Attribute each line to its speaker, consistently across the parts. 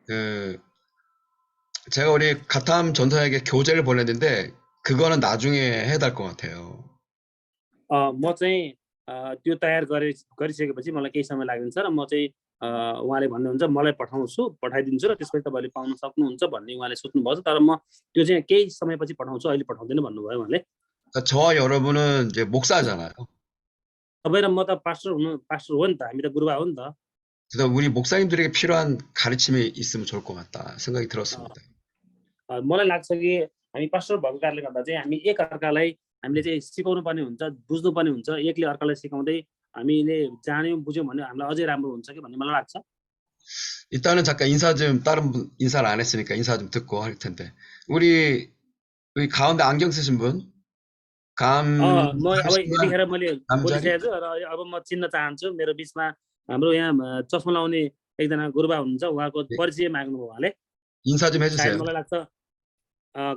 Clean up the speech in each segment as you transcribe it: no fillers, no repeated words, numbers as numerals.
Speaker 1: 그 제가 우리 가탐 전사에게 교재를 보냈는데 그거는 나중에 해야 될 것 같아요.
Speaker 2: म चाहिँ त्यो तयार गरिसकेपछि मलाई केही समय लाग्छ र म चाहिँ उहाँले भन्नुहुन्छ मलाई पठाइदिन्छु र त्यसपछि तपाईले पाउन सक्नुहुन्छ भन्ने उहाँले सोच्नु भएको छ तर म त्यो चाहिँ केही समयपछि पठाउँछु अहिले पठाउँदैन भन्नुभयो उहाँले
Speaker 1: 그러니까 저와 여러분은 이제 목사잖아요.
Speaker 2: तपाईँ र म त पास्टर हो नि त हामी त गुरुबा हो नि त
Speaker 1: 그래서 우리 목사님들에게 필요한 가르침이 있으면 좋을 것 같다 생각이 들었습니다.
Speaker 2: मलाई लाग्छ कि हामी पास्टर भएको कारणले गर्दा चाहिँ हामी एक अर्कालाई हामीले चाहिँ सिकाउनु पर्ने हुन्छ बुझ्नु पर्ने हुन्छ एकले अर्कालाई सिकाउँदै हामीले जान्यौं बुझ्यौं भने हामीलाई अझै राम्रो हुन्छ कि भन्ने मलाई लाग्छ
Speaker 1: 일단은 잠깐 인사 좀 다른 분 인사를 안 했으니까 인사 좀 듣고 할 텐데 우리 가운데 안경 쓰신 분
Speaker 2: म अब यतिखेर मैले
Speaker 1: 남자리
Speaker 2: बोलिसकेको छु र अब म चिन्न चाहन्छु मेरो बीचमा हाम्रो यहाँ चस्मा लाउने एकजना गुरुबा हुनुहुन्छ उहाँको परिचय माग्नुभयो उहाँले
Speaker 1: 인사 좀
Speaker 2: सायद
Speaker 1: 해주세요.
Speaker 2: मलाई लाग्छ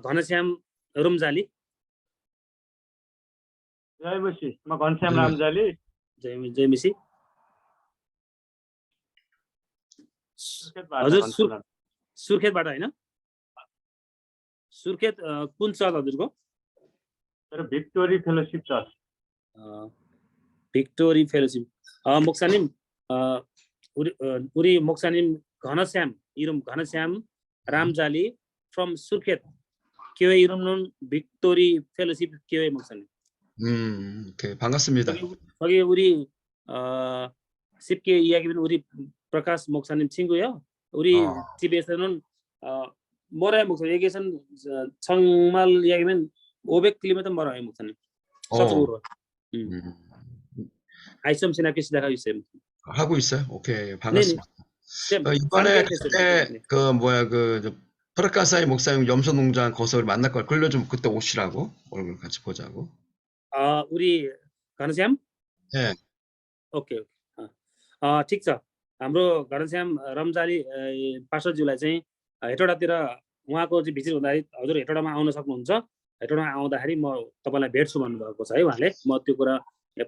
Speaker 2: घनश्याम रुम्जाली
Speaker 3: जय मसी म घनश्याम रामजाली
Speaker 2: जय मसी हजुर सुर्खेतबाट हैन सुर्खेत कुन चर्च हजुरको
Speaker 3: मेरो भिक्टोरी फेलोशिप चर्च
Speaker 2: भिक्टोरी फेलोशिप मोक्सानिम उरी मोक्सानिम घनश्याम रामजाली फ्रम सुर्खेत केवे इरुमनुन भिक्टोरी फेलोशिप केवे मोक्सानिम
Speaker 1: 오케이 반갑습니다.
Speaker 2: 거기 우리 쉽게 이야기하면 우리 प्रकाश मोक्सानिम 친구요. 우리 집에서는 멀어요 목사님. 여기선 정말 이야기하면 500km 멀어요 목사님. 서쪽으로. 아이섬 신학교 시작하고 있어요.
Speaker 1: 하고 있어요? 오케이 반갑습니다. 이번에 그 뭐야 그 프라카사이 목사님 염소농장 거기서 우리 만날 걸 글로 좀 그때 오시라고 얼굴 같이 보자고.
Speaker 2: 우리 घनश्याम?
Speaker 1: 네.
Speaker 2: ओके ठिक छ हाम्रो घनश्याम रमजाली पास्टरज्यूलाई चाहिँ हेटौडातिर उहाँको चाहिँ भिजिट हुँदाखेरि हजुर हेटौडामा आउन सक्नुहुन्छ हेटौडामा आउँदाखेरि म तपाईलाई भेट्छु भन्नुभएको छ है उहाँले म त्यो कुरा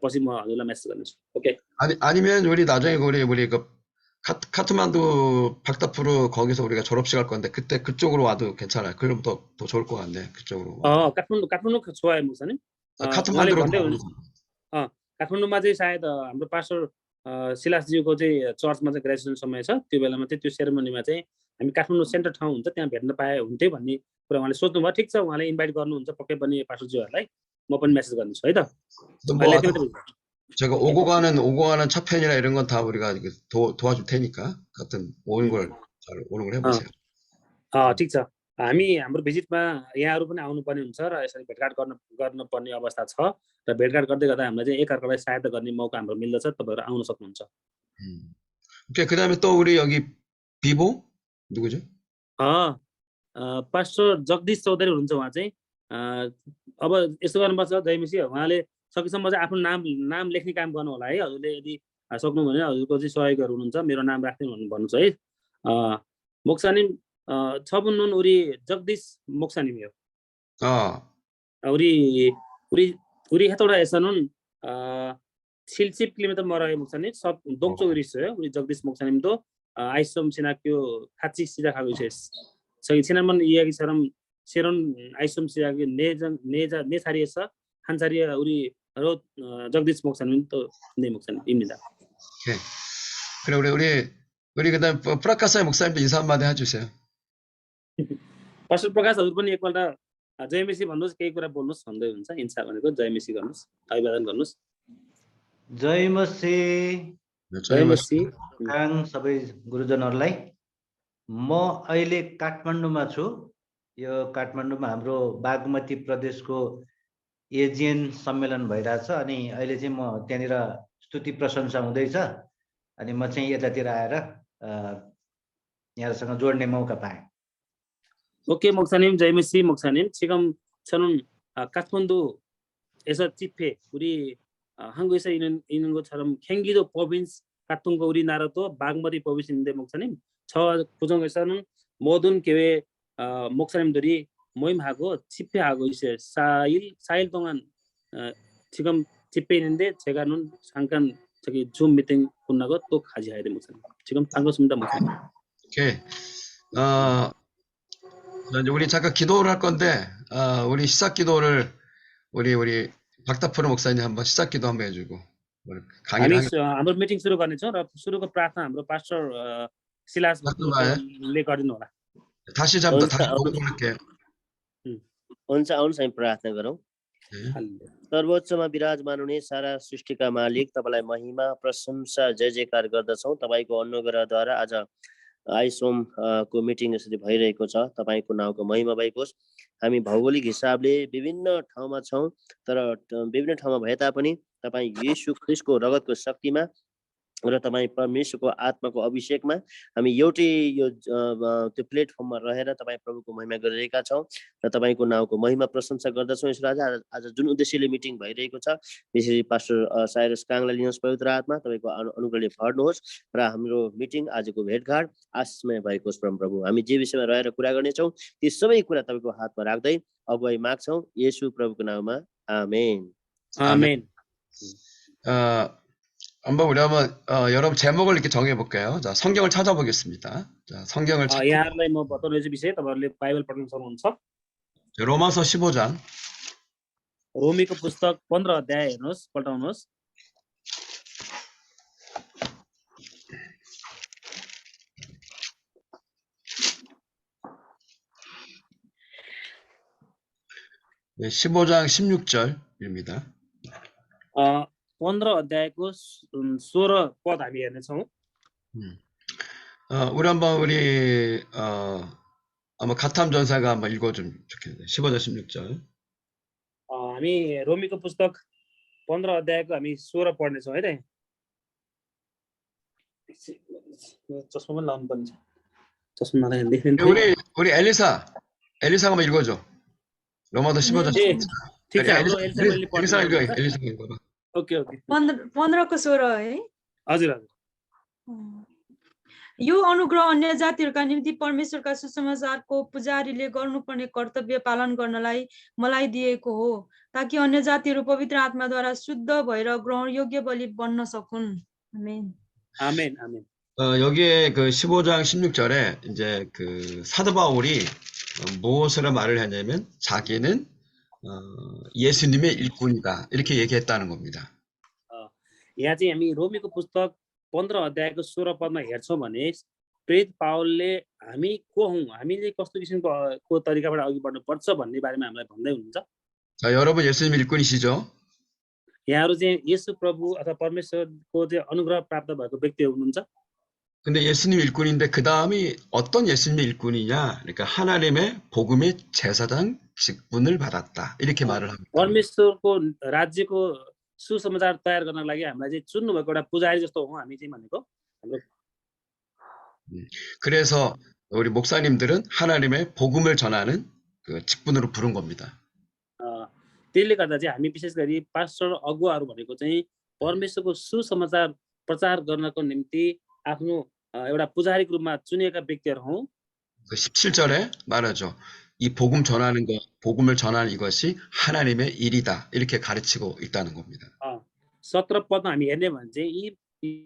Speaker 2: पछि म हजुरलाई मेसेज गर्नेछु ओके
Speaker 1: 아니면 우리 나중에 우리 그 카트만두 박다프로 거기서 우리가 졸업식 할 건데 그때 그쪽으로 와도 괜찮아요. 그럼 더 좋을 것 같네. 그쪽으로.
Speaker 2: काठमाडौँ 좋아요 목사님.
Speaker 1: 카트만두로
Speaker 2: काठमाडौँमा चाहिँ सायद हाम्रो पास्टर सिलासज्यूको चाहिँ चर्चमा चाहिँ ग्रेजुएसन समय छ त्यो बेलामा चाहिँ त्यो सेरेमनीमा चाहिँ हामी काठमाडौँ सेन्टर ठाउँ हुन्छ त्यहाँ भेट्न पाए हुन्थ्यो भन्ने कुरा उहाँले सोच्नुभयो ठिक छ उहाँले इन्भाइट गर्नुहुन्छ पक्कै पनि पास्टरज्यूहरूलाई म पनि मेसेज गर्छु है त
Speaker 1: 제가 오고 가는 차편이나 이런 건 다 우리가 도와줄 테니까 같은 오는 걸 잘 오는 걸 해보세요.
Speaker 2: ठिक छ हामी हाम्रो भिजिटमा यहाँहरु पनि आउनुपर्ने हुन्छ र यसरी भेटघाट गर्नुपर्ने अवस्था छ र भेटघाट गर्दै गर्दा हामीलाई चाहिँ एकअर्कालाई सहायता गर्ने मौका हाम्रो मिल्दछ तपाईहरु आउन सक्नुहुन्छ.
Speaker 1: ओके 그다음에 또 उरी 여기 비보 누구죠?
Speaker 2: पास्टर जगदीश चौधरी हुनुहुन्छ उहाँ चाहिँ अब यस्तो गर्नुपर्छ जयमिसी उहाँले सकेसम्म चाहिँ आफ्नो नाम लेख्ने काम गर्नु होला है हजुरले यदि सक्नु भने हजुरको चाहिँ सहयोगहरु हुनुहुन्छ मेरो नाम राख्दिनु भन्नुहुन्छ है मोक्सानिम छबुन्नुन उरी जगदीश मोक्सानिम हो 우리 해토라 에서는 70km 멀어요 목사님. 동쪽으로 있어요. 우리 적디스 목사님도 아이솜 신학교 같이 시작하고 있어요. 저희 지난번 이야기처럼 새로운 아이솜 신학교 네 자리에서 한 자리에 우리 적디스 목사님 또 네 목사님입니다.
Speaker 1: 네. 그래 우리 그다음 프라카사의 목사님도 인사 한마디 해주세요.
Speaker 2: पास्टर प्रकाश हजुर पनि एकपल्ट जयमेसी भन्नुस् केही कुरा बोल्नुस् भन्दै हुन्छ इन्सा भनेको जयमेसी गर्नुस् अभिवादन गर्नुस्
Speaker 4: जयमसी सबै गुरुजनहरूलाई म अहिले काठमाडौँमा छु यो काठमाडौँमा हाम्रो बागमती प्रदेशको एजिएन सम्मेलन भइरहेछ अनि अहिले चाहिँ म त्यहाँनिर स्तुति प्रशंसा हुँदैछ अनि म चाहिँ यतातिर आएर यहाँसँग जोड्ने मौका पाएँ.
Speaker 2: 오케이 목사님, जयमेसी 목사님 지금 저는 카트만두에서 집회 우리 한국에서 있는 것처럼 경기도 프로빈스 같은 거 우리나라도 바그머디 프로빈스 있는데 목사님 저 구정에서는 모든 교회 목사님들이 모임하고 집회하고 있어요. 4일 동안 지금 집회 있는데 제가는 잠깐 저기 줌 미팅 끝나고 또 같이 가야 돼 목사님. 지금 반갑습니다 목사님.
Speaker 1: 오케이. 자, 이제 우리 잠깐 기도를 할 건데, 우리 시작 기도를 우리 박다프로 목사님 한번 시작 기도 한번 해주고 우리 강의를
Speaker 2: हामी हाम्रो मिटिङ सुरु गर्नेछौँ र सुरुको प्रार्थना हाम्रो पास्टर सिलास भक्तले गरिदिनु होला।
Speaker 1: 다시 잡다 다시 녹음할게요.
Speaker 5: हुन्छ, आउनुहोस् हामी प्रार्थना गरौँ। सर्वोच्चमा विराजमान हुने सारा सृष्टिका मालिक, तपाईँलाई महिमा प्रशंसा जय जयकार गर्दछौँ। तपाईँको अनुग्रहद्वारा आज आइसोम को मिटिङ यसरी भइरहेको छ। तपाईँको नाउँको महिमा भएको होस्। हामी भौगोलिक हिसाबले विभिन्न ठाउँमा छौँ, तर विभिन्न ठाउँमा भए तापनि तपाईँ येशू ख्रिस्टको रगतको शक्तिमा र तपाईँ परमेश्वरको आत्माको अभिषेकमा हामी एउटै यो त्यो प्लेटफर्ममा रहेर तपाईँ प्रभुको महिमा गरिरहेका छौँ र तपाईँको नाउँको महिमा प्रशंसा गर्दछौँ। यसो आज जुन उद्देश्यले मिटिङ भइरहेको छ, त्यसरी पास्टर साइरस काङलाई लिनुहोस् पवित्र आत्मा, तपाईँको अनुग्रहले भर्नुहोस् र हाम्रो मिटिङ आजको भेटघाट आशिषमय भएको होस्। प्रभु, हामी जे विषयमा रहेर कुरा गर्नेछौँ ती सबै कुरा तपाईँको हातमा राख्दै अगुवाई माग्छौँ येशू प्रभुको नाममा, आमेन।
Speaker 2: आमेन।
Speaker 1: 한번 우리 한번 여러분 제목을 이렇게 정해 볼게요. 자, 성경을 찾아보겠습니다. 자, 성경을
Speaker 2: यहाँहरूलाई म बताउने विषय तपाईहरुले बाइबल पढ्न सक्नुहुन्छ।
Speaker 1: 로마서 15장.
Speaker 2: रोमीको पुस्तक 15 अध्याय हेर्नुहोस्, पल्टाउनुहोस्।
Speaker 1: 네, 15장 16절입니다.
Speaker 2: 15 अध्यायको 16 पद हामी हेर्नेछौँ।
Speaker 1: 우리 한번 아마 가탐 전사가 한번 읽어주면 좋겠네요. 15절 16절.
Speaker 2: हामी रोमीको पुस्तक 15 अध्यायको हामी 16 पढ्नेछौँ है त। चस्मा पनि लाउनु पर्छ। चस्मा नलागे देख्दैन।
Speaker 1: 우리 엘리사가 한번 읽어줘. 로마서 15장.
Speaker 2: ठीक छ, हाम्रो एलिसाले पढ्नु।
Speaker 1: 엘리사 읽어봐.
Speaker 2: Okay okay.
Speaker 6: 15 को 16 है।
Speaker 2: हजुर हजुर।
Speaker 6: यो अनुग्रह अन्य जातिहरूका निम्ति परमेश्वरका सुसमाचारको पुजारीले गर्नुपर्ने कर्तव्य पालन गर्नलाई मलाई दिएको हो, ताकि अन्य जातिहरू पवित्र आत्माद्वारा शुद्ध भएर ग्रहण योग्य बलि बन्न सकुन्। आमेन।
Speaker 2: आमेन आमेन।
Speaker 1: 여기에 그 15장 16절에 이제 그 사도 바울이 무엇으로 말을 하냐면 자기는 예수님의 일꾼이다 이렇게 얘기했다는 겁니다.
Speaker 2: यहाँ चाहिँ हामी रोमीको पुस्तक 15 अध्यायको 16 पदमा हेर्छौँ भने प्रेरित पावलले हामी को हौं, हामीले कस्तो किसिमको तरिकाबाट अघि बढ्नु पर्छ भन्ने बारेमा हामीलाई भन्दै हुनुहुन्छ।
Speaker 1: 자, 여러분 예수님 일꾼이시죠?
Speaker 2: यहाँहरु चाहिँ येशू प्रभु अथवा परमेश्वरको चाहिँ अनुग्रह प्राप्त भएको व्यक्ति हुनुहुन्छ।
Speaker 1: 근데 예수님 일꾼인데 그 다음이 어떤 예수님의 일꾼이냐? 그러니까 하나님의 복음의 제사장 직분을 받았다 이렇게 말을 합니다.
Speaker 2: परमेश्वरको राज्यको सुसमाचार तयार गर्नको लागि हामीलाई चाहिँ चुन्नु भएको एउटा पुजारी जस्तो हो हामी चाहिँ भनेको। हाम्रो
Speaker 1: 그래서 우리 목사님들은 하나님의 복음을 전하는 그 직분으로 부른 겁니다.
Speaker 2: त्यसले गर्दा चाहिँ हामी विशेष गरी पास्टर अगुवाहरू भनेको चाहिँ परमेश्वरको सुसमाचार प्रचार गर्नको निम्ति आफ्नो एउटा पुजारीको रूपमा चुनिएका व्यक्तिहरू हौं।
Speaker 1: 그 17절에 말하죠. 이 복음 전하는 것, 복음을 전하는 이것이 하나님의 일이다. 이렇게 가르치고 있다는 겁니다.
Speaker 2: 17 पदमा हामी हेर्ने भने चाहिँ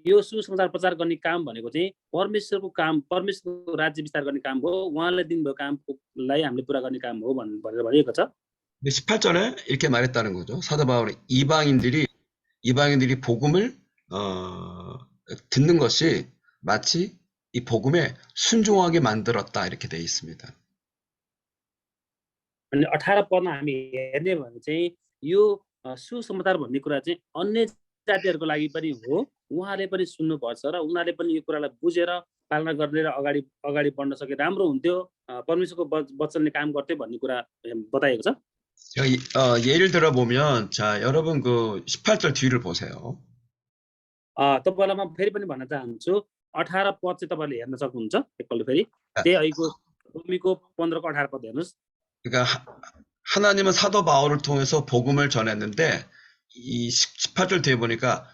Speaker 2: यो सुसमाचार प्रचार गर्ने काम भनेको चाहिँ परमेश्वरको काम, परमेश्वरको राज्य विस्तार गर्ने काम हो। उहाँले दिनुभएको कामलाई हामीले पूरा गर्ने काम हो भनेर भनिएको छ।
Speaker 1: 18절에 이렇게 말했다는 거죠. 사도 바울이 이방인들이 복음을 듣는 것이 마치 이 복음에 순종하게 만들었다 이렇게 돼 있습니다.
Speaker 2: अनि 18 पदमा हामी हेर्ने भने चाहिँ यो सुसमाचार भन्ने कुरा चाहिँ अन्य जातिहरूको लागि पनि हो। उहाँले पनि सुन्नुपर्छ र उनीहरूले पनि यो कुरालाई बुझेर पालना गर्ने र अगाडि बढ्न सके राम्रो हुन्थ्यो, परमेश्वरको वचनले काम गर्थे भन्ने कुरा बताएको छ।
Speaker 1: 예를 들어 보면 자, 여러분 그 18절 뒤를 보세요.
Speaker 2: तपाईलाई म फेरि पनि भन्न चाहन्छु 18 पद चाहिँ तपाईले हेर्न सक्नुहुन्छ एकपल्ट फेरि। त्यही अहिलेको रोमीको 15 को 18 पद हेर्नुस्।
Speaker 1: 그러니까 하나님은 사도 바울을 통해서 복음을 전했는데 이 18절 뒤에 보니까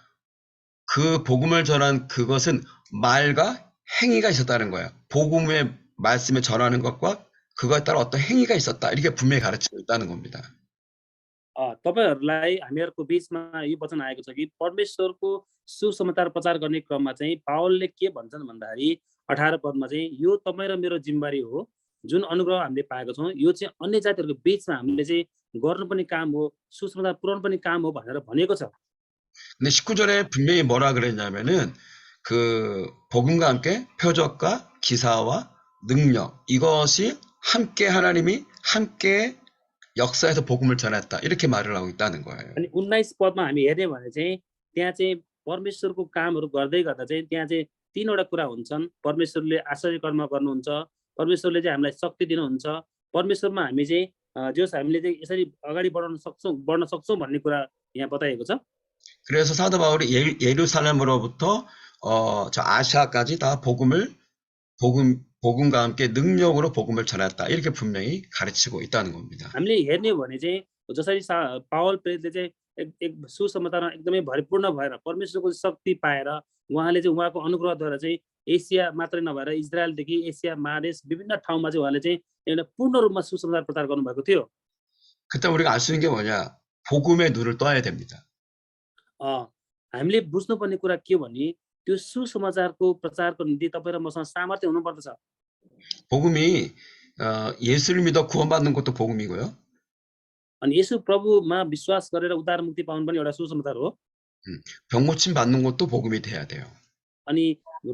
Speaker 1: 그 복음을 전한 그것은 말과 행위가 있었다는 거예요. 복음의 말씀에 전하는 것과 그거에 따라 어떤 행위가 있었다. 이렇게 분명히 가르치고 있다는 겁니다.
Speaker 2: तपाईहरुलाई हामीहरुको बीचमा यो वचन आएको छ कि परमेश्वरको सुसमाचार प्रचार गर्ने क्रममा चाहिँ पावलले के भन्छन् भन्दाखेरि 18 पदमा चाहिँ यो तपाई र मेरो जिम्मेवारी हो जुन अनुग्रह हामीले पाएको छौं यो चाहिँ अन्य जातिहरुको बीचमा हामीले चाहिँ गर्नुपर्ने काम हो सुसमाचार पुर्याउनुपर्ने काम हो भनेर भनेको छ।
Speaker 1: 근데 19절에 분명히 뭐라 그랬냐면은 그 복음과 함께 표적과 기사와 능력 이것이 함께 하나님이 함께 역사에서 복음을 전했다 이렇게 말을 하고 있다는 거예요.
Speaker 2: अनि 19 पदमा हामी हेर्ने भने चाहिँ त्यहाँ चाहिँ परमेश्वरको कामहरु गर्दै गर्दा चाहिँ त्यहाँ चाहिँ तीनवटा कुरा हुन्छन्। परमेश्वरले आश्चर्य कर्म गर्नुहुन्छ, परमेश्वरले चाहिँ हामीलाई शक्ति दिनुहुन्छ, परमेश्वरमा हामी चाहिँ जस हामीले चाहिँ यसरी अगाडि बढ्न सक्छौं भन्ने कुरा यहाँ बताएको छ।
Speaker 1: 그래서 사도 바울이 예루살렘으로부터 저 아시아까지 다 복음과 함께 능력으로 복음을 전했다 이렇게 분명히 가르치고 있다는 겁니다.
Speaker 2: हामीले हेर्ने भने चाहिँ जसरी पावल प्रेरितले चाहिँ एक सुसमाचारमा एकदमै भरिपूर्ण भएर परमेश्वरको शक्ति पाएर उहाँले चाहिँ उहाँको अनुग्रहद्वारा चाहिँ एसिया मात्रै नभएर इजरायलदेखि एसिया महादेश विभिन्न ठाउँमा चाहिँ उहाँले चाहिँ एउटा पूर्ण रूपमा सुसमाचार प्रचार गर्नुभएको थियो।
Speaker 1: 그때 우리가 알 수 있는 게 뭐냐? 복음의 눈을 떠야 됩니다.
Speaker 2: हामीले बुझ्नुपर्ने कुरा के भने त्यो सुसमाचारको प्रचारको निम्ति तपाईं र मसँग सामर्थ्य हुनुपर्दछ।
Speaker 1: 복음이 예수를 믿어 구원받는 것도 복음이고요.
Speaker 2: अनि येशू प्रभुमा विश्वास गरेर उद्धार मुक्ति पाउनु पनि एउटा सुसमाचार हो।
Speaker 1: 병 고침 받는 것도 복음이 돼야 돼요.
Speaker 2: अनि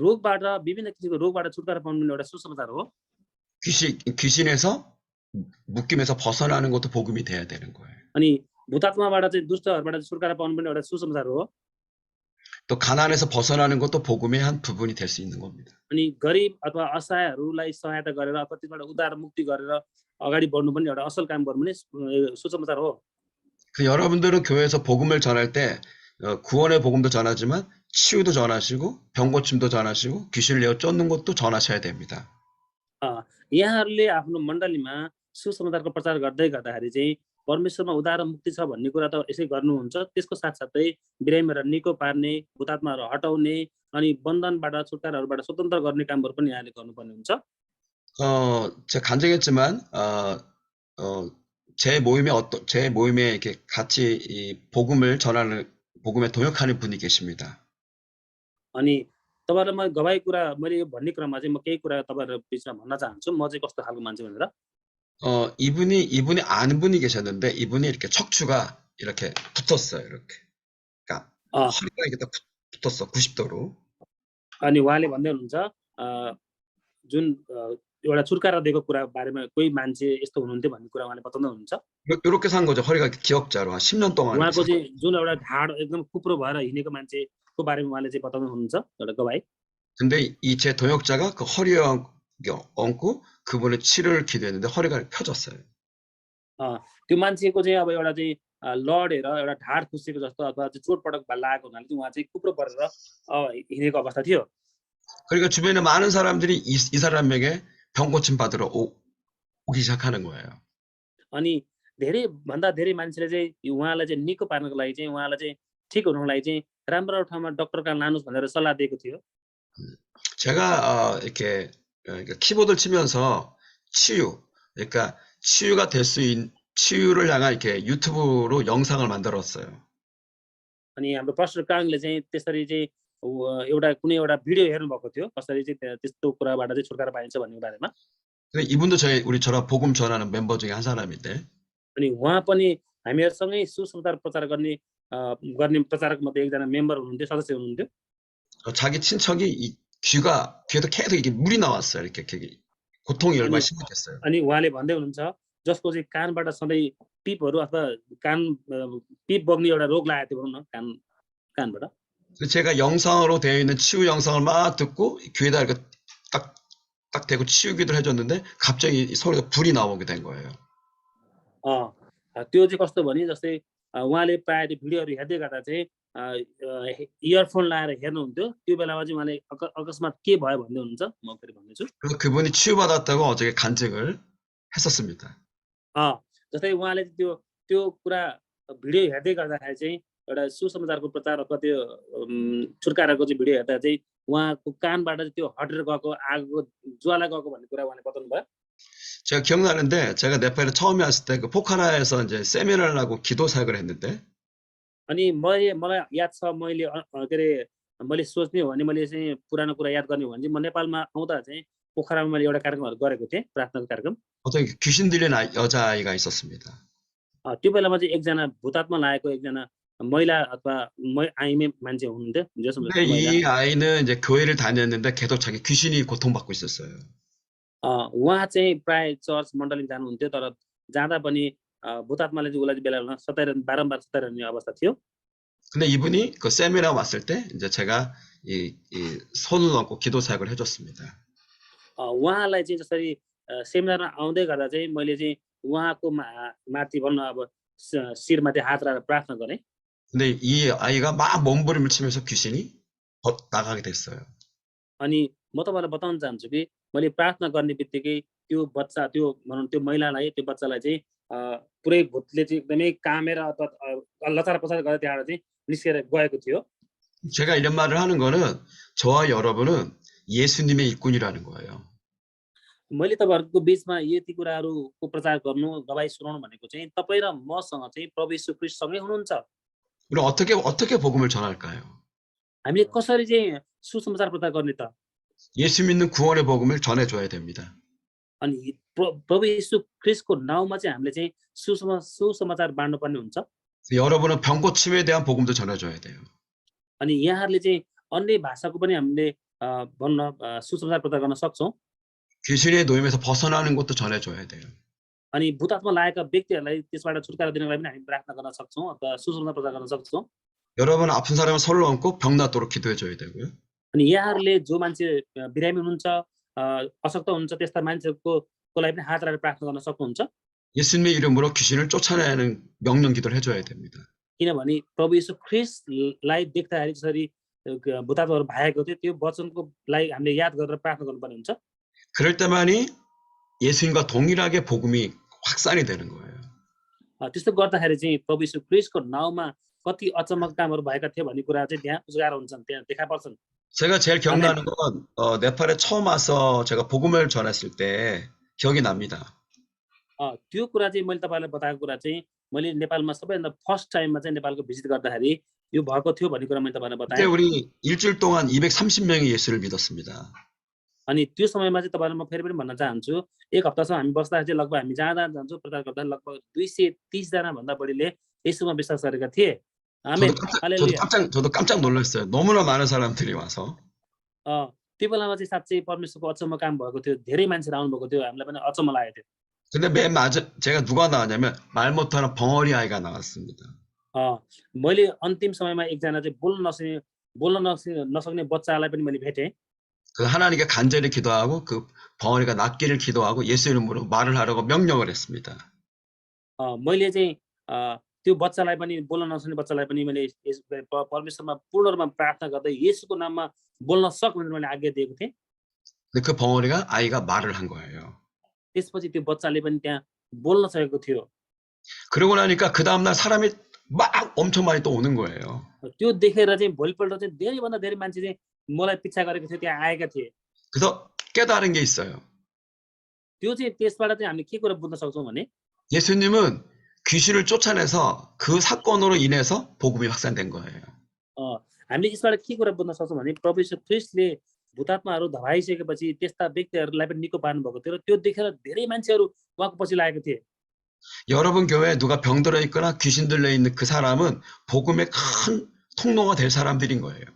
Speaker 2: रोगबाट विभिन्न किसिमको रोगबाट छुटकारा पाउनु पनि एउटा सुसमाचार हो।
Speaker 1: 귀신에서 묶임에서 벗어나는 것도 복음이 돼야 되는 거예요.
Speaker 2: अनि भूतात्माबाट चाहिँ दुष्टहरुबाट छुटकारा पाउनु पनि एउटा सुसमाचार हो।
Speaker 1: 또 가난에서 벗어나는 것도 복음의 한 부분이 될 수 있는 겁니다.
Speaker 2: अनि गरिब अथवा असहायहरूलाई सहायता गरेर अथवा त्यसबाट उद्धार मुक्ति गरेर अगाडि बढ्नु पनि एउटा असल काम गर्नु पनि सुसमाचार हो।
Speaker 1: 그 여러분들은 교회에서 복음을 전할 때 구원의 복음도 전하지만 치유도 전하시고 병 고침도 전하시고 귀신을 내어 쫓는 것도 전하셔야 됩니다.
Speaker 2: यहाँहरूले आफ्नो मण्डलीमा सुसमाचारको प्रचार गर्दै गर्दाखेरि चाहिँ परमेश्वरमा उद्धार मुक्ति छ भन्ने कुरा त यसै गर्नुहुन्छ। त्यसको साथसाथै बिरामीलाई निको पार्ने, भूतात्माहरू हटाउने अनि बन्धनबाट छुटकाराहरूबाट स्वतन्त्र गर्ने कामहरू पनि यहाँले गर्नुपर्ने हुन्छ।
Speaker 1: 제가 간증했지만 제 모임에 이렇게 같이 이 복음에 동역하는 분이 계십니다.
Speaker 2: अनि तपाईहरुलाई म गवाही कुरा मैले यो भन्ने क्रममा चाहिँ म केही कुरा तपाईहरु बिचमा भन्न चाहन्छु म चाहिँ कस्तो खालको मान्छे भनेर।
Speaker 1: 이분이 아는 분이 계셨는데 이분이 이렇게 척추가 이렇게 붙었어요. 이렇게. 그러니까 허리가 이렇게 딱 붙었어. 90도로.
Speaker 2: अनि उहाँले भन्दै हुनुहुन्छ जुन एउटा छुटकारा दिएको कुरा बारेमा कोही मान्छे यस्तो हुनुहुन्थ्यो भन्ने कुरा उहाँले बताउँदै हुनुहुन्छ।
Speaker 1: 이렇게 산 거죠. 허리가 기역자로 한 10년 동안.
Speaker 2: उहाँको चाहिँ जुन एउटा ढाड एकदम कुप्रो भएर हिँडेको मान्छेको बारेमा उहाँले चाहिँ बताउँदै हुनुहुन्छ एउटा गवाही।
Speaker 1: 근데 이 제 동역자가 그 허리에 얹고 그분의 치료를 기도했는데 허리가 펴졌어요.
Speaker 2: त्यो मान्छेको चाहिँ अब एउटा चाहिँ लडेर एउटा ढाड खुसेको जस्तो अथवा चाहिँ चोटपटक लागेको हुनाले चाहिँ उहाँ चाहिँ कुप्रो परेर हिँडेको अवस्था थियो।
Speaker 1: 그러니까 주변에 많은 사람들이 이 사람에게 병 고침 받으러 오기 시작하는 거예요.
Speaker 2: अनि धेरै भन्दा धेरै मान्छेले चाहिँ उहाँलाई चाहिँ निको पार्नको लागि चाहिँ उहाँलाई चाहिँ ठिक हुनको लागि चाहिँ राम्रो ठाउँमा डाक्टर कहाँ लानुस् भनेर सल्लाह दिएको थियो।
Speaker 1: 제가 이렇게 키보드를 치면서 그러니까 치유가 될 수 있는 치유를 향한 이렇게 유튜브로 영상을 만들었어요.
Speaker 2: अनि हाम्रो पास्टर काङले चाहिँ त्यसरी चाहिँ एउटा कुनै एउटा भिडियो हेर्नु भएको थियो कसरी चाहिँ त्यस्तो कुराबाट चाहिँ छुटकारा पाइन्छ भन्ने बारेमा।
Speaker 1: 이분도 우리처럼 복음 전하는 멤버 중에 한 사람인데.
Speaker 2: अनि उहाँ पनि हामीहरुसँगै सुसमाचार प्रचार गर्ने प्रचारक मध्ये एकजना मेम्बर हुनुहुन्थ्यो, सदस्य हुनुहुन्थ्यो।
Speaker 1: 자기 친척이 이 귀에도 계속 이렇게 물이 나왔어요. 이렇게 고통이 얼마나 심했겠어요.
Speaker 2: अनि उहाँले भन्दै हुनुहुन्छ जसको चाहिँ कानबाट सधैँ पिपहरू अथवा पिप बग्ने एउटा रोग लागेको थियो भनौँ न कानबाट।
Speaker 1: 제가 영상으로 되어 있는 치유 영상을 막 듣고 귀에다 이렇게 딱 대고 치유기도를 해줬는데 갑자기 소리가 불이 나오게 된 거예요.
Speaker 2: त्यो चाहिँ कस्तो भने जस्तै उहाँले प्रायः त्यो भिडियोहरू हेर्दै गर्दा चाहिँ इयरफोन लाएर हेर्नुहुन्थ्यो। त्यो बेलामा चाहिँ उहाँले अकस्मात के भयो भन्दै हुनुहुन्छ। म फेरि भन्दैछु।
Speaker 1: 그래서 그분이 치유받았다고 어저께 간증을 했었습니다.
Speaker 2: जस्तै उहाँले त्यो कुरा भिडियो हेर्दै गर्दाखेरि चाहिँ एउटा सुसमाचारको प्रचार अथवा त्यो छुटकाराको चाहिँ भिडियो हेर्दा चाहिँ उहाँको कानबाट त्यो हटेर गएको आगोको ज्वाला गएको भन्ने कुरा उहाँले बताउनु भयो।
Speaker 1: 제가 기억나는데 제가 네팔에 처음에 왔을 때 그 포카라에서 이제 세미나를 하고 기도 사역을 했는데
Speaker 2: अनि मलाई याद छ मैले के अरे मैले सोच्ने हो भने मैले चाहिँ पुरानो कुरा याद गर्ने हो भने चाहिँ म नेपालमा आउँदा चाहिँ पोखरामा मैले एउटा कार्यक्रमहरू गरेको थिएँ प्रार्थनाको कार्यक्रम
Speaker 1: 어떤 귀신 들린 여자아이가 있었습니다.
Speaker 2: त्यो बेलामा चाहिँ एकजना भूतात्मा लागेको एकजना महिला अथवा आइमे मान्छे हुनुहुन्थ्यो जसमा
Speaker 1: 근데 이 아이는 이제 교회를 다녔는데 계속 자기 귀신이 고통받고 있었어요.
Speaker 2: उहाँ चाहिँ प्राय चर्च मण्डली जानुहुन्थ्यो तर जाँदा पनि भूतात्माले चाहिँ उसलाई बेला बेला बारम्बार सताइरहने अवस्था थियो
Speaker 1: 근데 이분이 그 세미나 왔을 때 이제 제가 이 손을 얹고 기도 사역을 해줬습니다.
Speaker 2: उहाँलाई चाहिँ जसरी सेमिनारमा आउँदै गर्दा चाहिँ मैले चाहिँ उहाँको माथि भन्नु अब शिरमाथि हात राखेर प्रार्थना गरेँ
Speaker 1: 근데 이 아이가 막 몸부림을 치면서 귀신이 나가게 됐어요.
Speaker 2: अनि म तपाईँलाई बताउन चाहन्छु कि मैले प्रार्थना गर्ने बित्तिकै त्यो बच्चा त्यो भनौँ त्यो महिलालाई त्यो बच्चालाई चाहिँ पुरै भूतले चाहिँ एकदमै कामेर अथवा लचार पचार गरेर त्यहाँबाट चाहिँ निस्केर गएको थियो
Speaker 1: 제가 이런 말을 하는 거는 저와 यरबु는 예수님의 일꾼이라는 거예요.
Speaker 2: मैले तपाईँहरूको बिचमा यति कुराहरूको प्रचार गर्नु गवाई सुनाउनु भनेको चाहिँ तपाईँ र मसँग चाहिँ प्रभु यीशु ख्रीष्टसँगै हुनुहुन्छ
Speaker 1: 우리 어떻게 복음을 전할까요?
Speaker 2: हामीले कसरी चाहिँ सुसमाचार प्रचार गर्ने त
Speaker 1: 예수 믿는 구원의 복음을 전해줘야 됩니다.
Speaker 2: अनि प्रभु यीशु ख्रीष्टको नाउँमा चाहिँ हामीले चाहिँ सुसमाचार बाँड्नुपर्ने हुन्छ
Speaker 1: 여러분은 병 고침에 대한 복음도 전해줘야 돼요.
Speaker 2: अनि यहाँहरूले चाहिँ अन्य भाषाको पनि हामीले भन्न सुसमाचार प्रचार गर्न सक्छौँ
Speaker 1: 귀신의 노임에서 벗어나는 것도 전해줘야 돼요.
Speaker 2: अनि भूतात्मा लागेका व्यक्तिहरूलाई त्यसबाट छुटकारा दिनको लागि पनि हामी प्रार्थना गर्न सक्छौँ अथवा सुसमाचार प्रचार गर्न सक्छौँ
Speaker 1: 여러분 아픈 사람은 손을 얹고 병 낫도록 기도해줘야 되고요.
Speaker 2: अनि यहाँहरूले जो मान्छे बिरामी हुनुहुन्छ अशक्त हुनुहुन्छ त्यस्ता मान्छेको लागि पनि हात राखेर प्रार्थना गर्न सक्नुहुन्छ
Speaker 1: 예수님의 이름으로 귀신을 쫓아내는 명령 기도를 해줘야 됩니다.
Speaker 2: किनभने प्रभु यीशु ख्रीष्टलाई देख्दाखेरि जसरी भूतात्माहरू भागेको थियो त्यो वचनको लागि हामीले याद गरेर प्रार्थना गर्नुपर्ने हुन्छ
Speaker 1: 그럴 때만이 예수님과 동일하게 복음이 확산이 되는 거예요.
Speaker 2: त्यस्तो गर्दाखेरि चाहिँ प्रभु यीशु ख्रीष्टको नाउँमा कति अचम्मका कामहरू भएका थिए भन्ने कुरा चाहिँ त्यहाँ उजागर हुन्छन् त्यहाँ देखा पर्छन्
Speaker 1: 제가 제일 기억나는 건 네팔에 처음 와서 제가 복음을 전했을 때 기억이 납니다.
Speaker 2: त्यो कुरा चाहिँ मैले तपाईँलाई बताएको कुरा चाहिँ मैले नेपालमा सबैभन्दा फर्स्ट टाइममा चाहिँ नेपालको भिजिट गर्दाखेरि यो भएको थियो भन्ने कुरा मैले तपाईँलाई
Speaker 1: 그때
Speaker 2: बताएँ
Speaker 1: 우리 일주일 동안 230명이 예수를 믿었습니다.
Speaker 2: अनि त्यो समयमा चाहिँ तपाईँलाई म फेरि पनि भन्न चाहन्छु एक हप्तासम्म हामी बस्दाखेरि चाहिँ लगभग हामी जाँदा जान्छौँ प्रचार गर्दा लगभग 230 जना भन्दा बढीले यसुमा विश्वास गरेका थिए आमेन हालेलुया
Speaker 1: 저도 깜짝 놀랐어요. 너무나 많은 사람들이 와서.
Speaker 2: त्यो बेलामा चाहिँ साँच्चै परमेश्वरको अचम्म काम भएको थियो धेरै मान्छेहरू आउनुभएको थियो हामीलाई पनि अचम्म लागेको थियो
Speaker 1: 근데 맨 제가 누가 나왔냐면 말 못하는 벙어리 아이가 나왔습니다.
Speaker 2: मैले अन्तिम समयमा एकजना चाहिँ बोल्न नसक्ने बच्चालाई पनि मैले भेटेँ
Speaker 1: 그 하나님께 간절히 기도하고 그 벙어리가 낫기를 기도하고 예수 이름으로 말을 하라고 명령을 했습니다.
Speaker 2: मैले चाहिँ त्यो बच्चालाई पनि बोल्न नसक्ने बच्चालाई पनि मैले परमेश्वरमा पूर्ण रूपमा प्रार्थना गर्दै येशूको नाममा बोल्न सक भनेर मैले आज्ञा दिएको थिएँ
Speaker 1: 근데 그 벙어리가 아이가 말을 한 거예요.
Speaker 2: त्यसपछि त्यो बच्चाले पनि त्यहाँ बोल्न सकेको थियो
Speaker 1: 그러고 나니까 그 다음날 사람이 막 엄청 많이 또 오는 거예요.
Speaker 2: त्यो देखेर चाहिँ भोलिपल्ट चाहिँ धेरैभन्दा धेरै मान्छे चाहिँ मलाई पिछा गरेको थियो त्यहाँ आएका थिए
Speaker 1: 그래서 깨달은 게 있어요.
Speaker 2: त्यो चाहिँ त्यसबाट चाहिँ हामीले के कुरा बुझ्न सक्छौँ भने
Speaker 1: 예수님은 귀신을 쫓아내서 그 사건으로 인해서 복음이 확산된 거예요.
Speaker 2: हामीले यसबाट के कुरा बुझ्न सक्छौँ भने प्रभु यीशु ख्रीष्टले भूतात्माहरू धपाइसकेपछि त्यस्ता व्यक्तिहरूलाई पनि निको पार्नु भएको थियो र त्यो देखेर धेरै मान्छेहरू उहाँको पछि लागेको थिए
Speaker 1: 여러분 교회에 누가 병들어 있거나 귀신 들려 있는 그 사람은 복음의 큰 통로가 될 사람들인 거예요.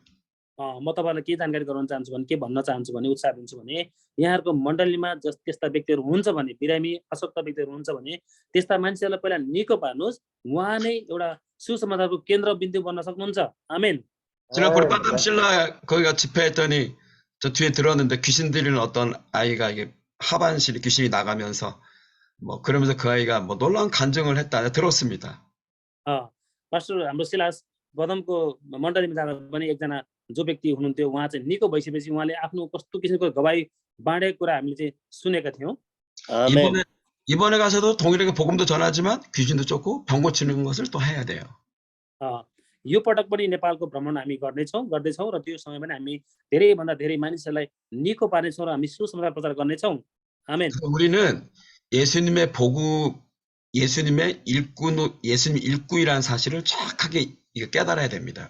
Speaker 2: म तपाईँलाई के जानकारी गराउन चाहन्छु भने के भन्न चाहन्छु भने उत्साह दिन्छु भने यहाँहरूको मण्डलीमा त्यस्ता व्यक्तिहरू हुन्छ भने बिरामी अशक्त व्यक्तिहरू हुन्छ भने त्यस्ता मान्छेहरूलाई पहिला निको पार्नुहोस् उहाँ नै एउटा सुसमाचारको केन्द्रबिन्दु बन्न सक्नुहुन्छ आमेन
Speaker 1: 지난번에 빠담신라 거기가 집회했더니 저 뒤에 들었는데 귀신 들리는 어떤 아이가 이게 하반신에 귀신이 나가면서 뭐 그러면서 그 아이가 뭐 놀라운 간증을 했다 들었습니다.
Speaker 2: पास्टर हाम्रो सिलास बदमको मण्डलीमा जाँदा पनि एकजना जो व्यक्ति हुनुहुन्थ्यो उहाँ चाहिँ निको भइसकेपछि उहाँले आफ्नो कस्तो किसिमको गवाई बाँडेको कुरा हामीले चाहिँ सुनेका थियौँ
Speaker 1: 이번에 가서도 동일하게 복음도 전하지만 귀신도 쫓고 병 고치는 것을 또 해야 돼요.
Speaker 2: यो पटक पनि नेपालको भ्रमण हामी गर्दैछौँ र त्यो समय पनि हामी धेरैभन्दा धेरै मानिसहरूलाई निको पार्नेछौँ र हामी सुसमाचार प्रचार गर्नेछौँ आमेन
Speaker 1: 우리는 예수님의 복음, 예수님의 예수님 일꾼이라는 사실을 정확하게 이거 깨달아야 됩니다.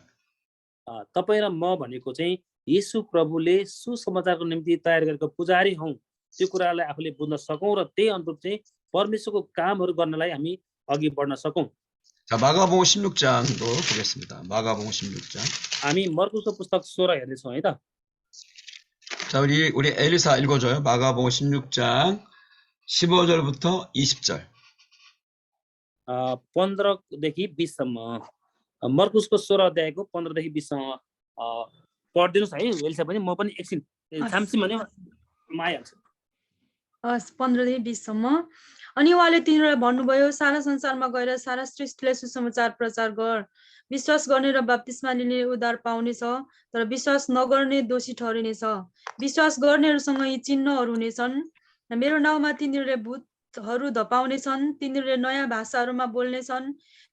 Speaker 2: तपाईँ र म भनेको चाहिँ येशू प्रभुले सुसमाचारको निम्ति तयार गरेको पुजारी हौँ त्यो कुरालाई आफूले बुझ्न सकौँ र त्यही अनुरूप चाहिँ परमेश्वरको कामहरू गर्नलाई हामी अघि बढ्न सकौँ।
Speaker 1: 자, 마가복음 16장도 보겠습니다. 마가복음 16장.
Speaker 2: हामी मर्कुसको पुस्तक 16 हेर्नेछौँ है त।
Speaker 1: 자, 우리 엘리사 읽어줘요. 마가복음 16장 15절부터 20절.
Speaker 2: 15देखि 20सम्म मर्कुसको 16 अध्यायको 15देखि 20सम्म पढिदिनुहोस् है एलिसा पनि, म पनि एकछिन छाम्सी भने आइहाल्छु।
Speaker 6: 15देखि 20सम्म। अनि उहाँले तिनीहरूलाई भन्नुभयो, सारा संसारमा गएर सारा सृष्टिलाई सुसमाचार प्रचार गर। विश्वास गर्ने र बप्तिस्मा लिने उद्धार पाउनेछ, तर विश्वास नगर्ने दोषी ठहरिनेछ। विश्वास गर्नेहरूसँग यी चिन्हहरू हुनेछन्। मेरो नाउँमा तिनीहरूले भूतहरू धपाउनेछन्, तिनीहरूले नयाँ भाषाहरूमा बोल्नेछन्,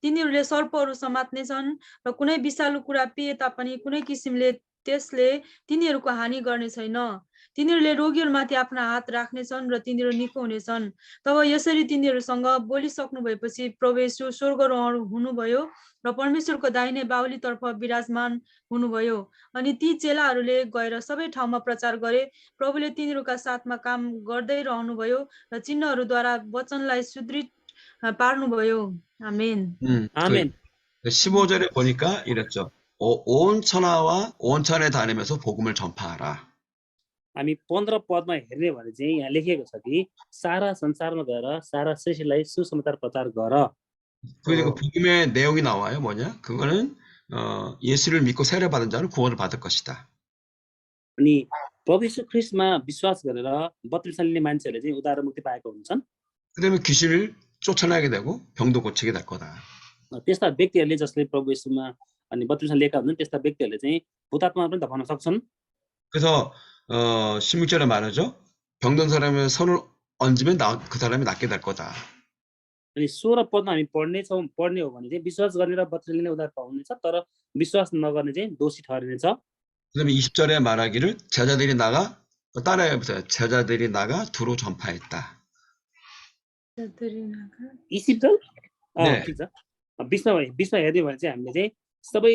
Speaker 6: तिनीहरूले सर्पहरू समात्नेछन् र कुनै विषालु कुरा पिए तापनि कुनै किसिमले त्यसले तिनीहरूको हानि गर्ने छैन। तिनीहरूले रोगीहरूमाथि आफ्ना हात राख्नेछन् र तिनीहरू निको हुनेछन्। तब यसरी तिनीहरूसँग बोलिसक्नु भएपछि प्रभु येशू स्वर्गारोहण हुनुभयो र परमेश्वरको दाहिने बाहुलीतर्फ विराजमान हुनुभयो। अनि ती चेलाहरूले गएर सबै ठाउँमा प्रचार गरे। प्रभुले तिनीहरूका साथमा काम गर्दै रहनुभयो र चिन्हहरूद्वारा वचनलाई सुदृढ पार्नुभयो। आमेन।
Speaker 2: आमेन।
Speaker 1: 15절에 보니까 이랬죠. 온 천하와 온 천에 다니면서 복음을 전파하라.
Speaker 2: हामी 15 पदमा हेर्ने भने चाहिँ यहाँ लेखिएको छ कि सारा संसारमा गएर सारा सृष्टिलाई सुसमाचार प्रचार गर।
Speaker 1: 그 복음의 내용이 나와요. 뭐냐? 그거는 예수를 믿고 세례받은 자는 구원을 받을 것이다.
Speaker 2: अनि प्रभु येशू ख्रीष्टमा विश्वास गरेर बत्तिस्मा लिने मान्छेहरूले चाहिँ उद्धार मुक्ति पाएको हुन्छन्।
Speaker 1: 그다음에 귀신을 쫓아내게 되고 병도 고치게 될 거다.
Speaker 2: त्यस्ता व्यक्तिहरूले जसले प्रभु येशूमा अनि बत्तिस्मा लिएका हुन्छन् त्यस्ता व्यक्तिहरूले चाहिँ भूतात्मा पनि धपाउन सक्छन्।
Speaker 1: 그래서 16절에 말하죠. 병든 사람의 손을 얹으면 그 사람이 낫게 될 거다.
Speaker 2: अनि 16 पदमा हामी पढ्ने हो भने चाहिँ विश्वास गर्ने र बत्तिस्मा लिने उद्धार पाउनेछ, तर विश्वास नगर्ने चाहिँ दोषी ठहरिनेछ।
Speaker 1: 그다음에 20절에 말하기를 제자들이 나가 따라해보세요. 제자들이 나가 두루 전파했다.
Speaker 2: 20절?
Speaker 1: 네.
Speaker 2: ठिक छ। 20मा हेर्ने भने चाहिँ हामीले चाहिँ सबै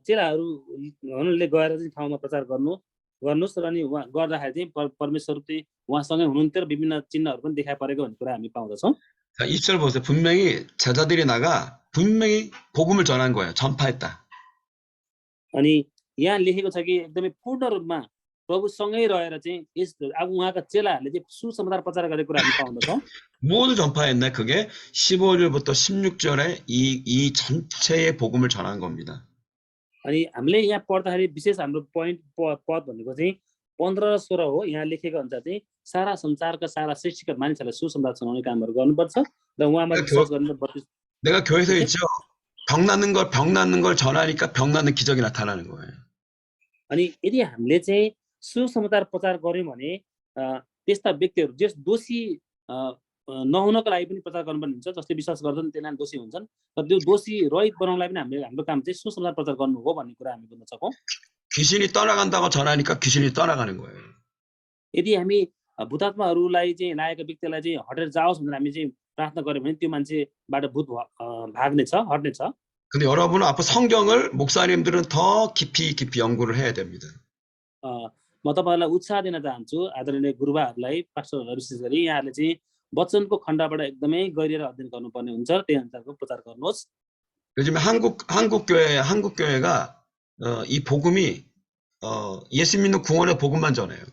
Speaker 2: चेलाहरूले गएर चाहिँ ठाउँमा प्रचार गर्नुहोस् र अनि उहाँ गर्दाखेरि चाहिँ परमेश्वर चाहिँ उहाँसँगै हुनुहुन्थ्यो र विभिन्न चिन्हहरू पनि देखा परेको भन्ने कुरा हामी पाउँदछौँ।
Speaker 1: 자, 20절 보세요. 분명히 제자들이 나가 분명히 복음을 전한 거예요. 전파했다.
Speaker 2: अनि यहाँ लेखेको छ कि एकदमै पूर्ण रूपमा प्रभुसँगै रहेर चाहिँ अब उहाँका चेलाहरूले चाहिँ सुसमाचार प्रचार गरेको कुरा हामी पाउँदछौँ।
Speaker 1: 모두 전파했네. 그게 15절부터 16절에 이 전체의 복음을 전한 겁니다.
Speaker 2: अनि हामीले यहाँ पढ्दाखेरि विशेष हाम्रो पद भनेको चाहिँ 15 र 16 हो। यहाँ लेखेको अनुसार चाहिँ सारा संसारका सारा सृष्टिका मानिसहरूलाई सुसमाचार सुनाउने कामहरू गर्नुपर्छ र उहाँमा विश्वास गर्ने।
Speaker 1: 내가 교회에서 있죠. 병 낫는 걸 전하니까 병 낫는 기적이 나타나는 거예요.
Speaker 2: अनि यदि हामीले चाहिँ सुसमाचार प्रचार गर्यौँ भने त्यस्ता व्यक्तिहरू जस दोषी नहुनको लागि पनि प्रचार गर्नुपर्ने हुन्छ। जसले विश्वास गर्छन् तिनीहरू दोषी हुन्छन्, तर त्यो दोषी रहित बनाउनलाई पनि हाम्रो काम चाहिँ सुसमाचार प्रचार गर्नु हो भन्ने कुरा हामी बुझ्न सकौँ।
Speaker 1: 귀신이 떠나간다고 전하니까 귀신이 떠나가는 거예요.
Speaker 2: यदि हामी भूतात्माहरूलाई चाहिँ लागेको व्यक्तिलाई चाहिँ हटेर जाओस् भनेर हामी चाहिँ प्रार्थना गर्यौँ भने त्यो मान्छेबाट भूत भाग्नेछ, हट्नेछ।
Speaker 1: 근데 여러분은 앞으로 성경을 목사님들은 더 깊이 연구를 해야 됩니다.
Speaker 2: म तपाईहरुलाई उत्साह दिन चाहन्छु आदरणीय गुरुबाहरूलाई, पास्टरहरूलाई विशेष गरी यहाँहरूले चाहिँ वचनको खण्डबाट एकदमै गहिरिएर अध्ययन गर्नुपर्ने हुन्छ। त्यही अनुसारको प्रचार गर्नुहोस्।
Speaker 1: 요즘 한국 교회가 이 복음이 예수 믿는 구원의 복음만 전해요.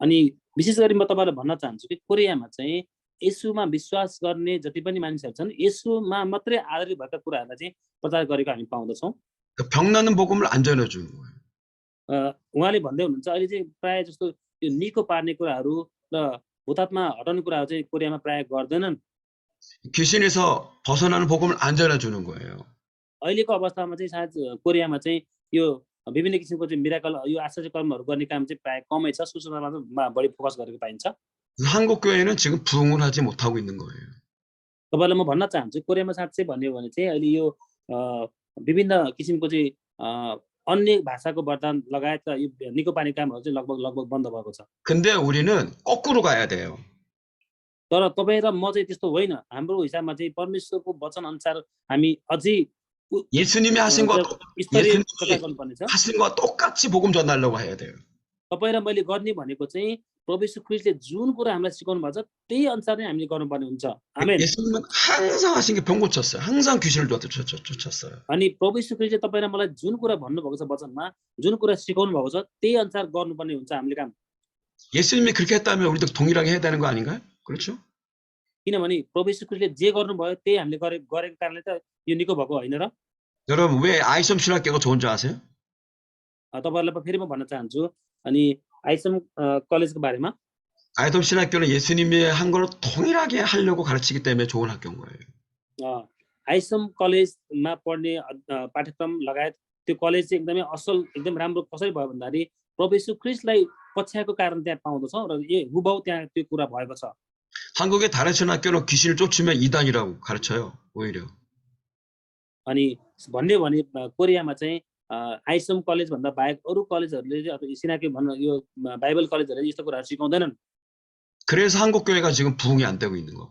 Speaker 2: अनि विशेष गरी म तपाईहरुलाई भन्न चाहन्छु कि कोरियामा चाहिँ येशूमा विश्वास गर्ने जति पनि मानिसहरू छन् येशूमा मात्रै आधारित भएका कुराहरूलाई चाहिँ प्रचार गरेको हामी पाउँदछौँ।
Speaker 1: 병 나는 복음을 안 전해주는 거예요.
Speaker 2: उहाँले भन्दै हुनुहुन्छ अहिले चाहिँ प्राय जस्तो यो निको पार्ने कुराहरू र भूतात्मा हटाउने कुराहरू चाहिँ कोरियामा प्राय गर्दैनन्।
Speaker 1: 귀신에서 벗어나는 복음을 안 전해주는 거예요.
Speaker 2: अहिलेको अवस्थामा चाहिँ सायद कोरियामा चाहिँ यो विभिन्न किसिमको चाहिँ मिराकल यो आश्चर्य कर्महरू गर्ने काम चाहिँ प्राय कमै छ, सुसमाचारमा बढी फोकस गरेको पाइन्छ।
Speaker 1: 한국 교회는 지금 부흥을 하지 못하고 있는 거예요.
Speaker 2: तपाईलाई म भन्न चाहन्छु कोरियामा साँच्चै भन्यो भने चाहिँ अहिले यो विभिन्न किसिमको चाहिँ अन्य भाषाको वरदान लगायत यो निको पार्ने कामहरू चाहिँ लगभग बन्द भएको छ।
Speaker 1: 근데 우리는 거꾸로 가야 돼요.
Speaker 2: तर तपाईँ र म चाहिँ त्यस्तो होइन। हाम्रो हिसाबमा चाहिँ परमेश्वरको वचन अनुसार हामी अझै
Speaker 1: 예수님이 하신 거
Speaker 2: स्तरीय
Speaker 1: 예수님이
Speaker 2: प्रचार गर्नुपर्नेछ।
Speaker 1: 하신 거 똑같이 복음 전하려고 해야 돼요.
Speaker 2: तपाईँ र मैले गर्ने भनेको चाहिँ प्रभु यीशु ख्रीष्टले जुन कुरा हामीलाई सिकाउनु भएको छ त्यही अनुसार नै हामीले गर्नुपर्ने हुन्छ। आमेन।
Speaker 1: 예수님은 항상 하신 게 병 고쳤어요. 항상 귀신을 쫓았어요.
Speaker 2: अनि प्रभु यीशु ख्रीष्टले तपाईँ र मलाई जुन कुरा भन्नुभएको छ वचनमा, जुन कुरा सिकाउनु भएको छ त्यही अनुसार गर्नुपर्ने हुन्छ हामीले काम।
Speaker 1: 예수님이 그렇게 했다면 우리도 동일하게 해야 되는 거 아닌가요? 그렇죠?
Speaker 2: किनभने प्रभु यीशु ख्रीष्टले जे गर्नुभयो त्यही हामीले गरेको कारणले त यो निको भएको होइन र?
Speaker 1: 여러분 왜 아이섬 신학교가 좋은 줄 아세요?
Speaker 2: तपाईहरुलाई फेरि म भन्न चाहन्छु अनि आइसम कलेजको बारेमा।
Speaker 1: 아이섬 신학교는 예수님이 한 걸 동일하게 하려고 가르치기 때문에 좋은 학교인 거예요.
Speaker 2: आइसम कलेजमा पढ्ने पाठ्यक्रम लगायत त्यो कलेज चाहिँ एकदमै असल एकदम राम्रो कसरी भयो भन्दाखेरि प्रभु यीशु ख्रीष्टलाई पछ्याएको कारण त्यहाँ पाउँदछौँ र हुबहु त्यहाँ त्यो कुरा भएको छ।
Speaker 1: 한국의 다른 신학교는 귀신을 쫓으면 이단이라고 가르쳐요. 오히려.
Speaker 2: अनि भन्ने भने कोरियामा चाहिँ आइसम कलेज भन्दा बाहेक अरु कलेजहरुले अथवा सिनाके भन्नु यो बाइबल कलेजहरुले यस्तो कुराहरु सिकाउँदैनन्।
Speaker 1: 그래서 한국 교회가 지금 부흥이 안 되고 있는 거고.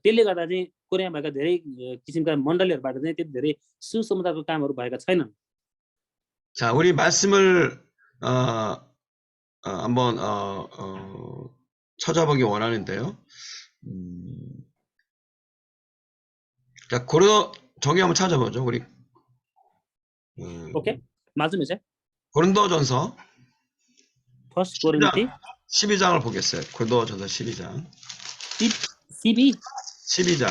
Speaker 2: त्यसले गर्दा चाहिँ कोरियामा भएका धेरै किसिमका मण्डलीहरुबाट चाहिँ त्यति धेरै सुसमाचारको कामहरु भएका छैनन्।
Speaker 1: 자, 우리 말씀을 한번 찾아보기 원하는데요. 자, 저기 한번 찾아보죠. 우리
Speaker 2: ओके मालुम है
Speaker 1: 고린도전서
Speaker 2: फर्स्ट कोरिन्थी
Speaker 1: 12장을 보겠어요. 고린도전서 12장. 12장.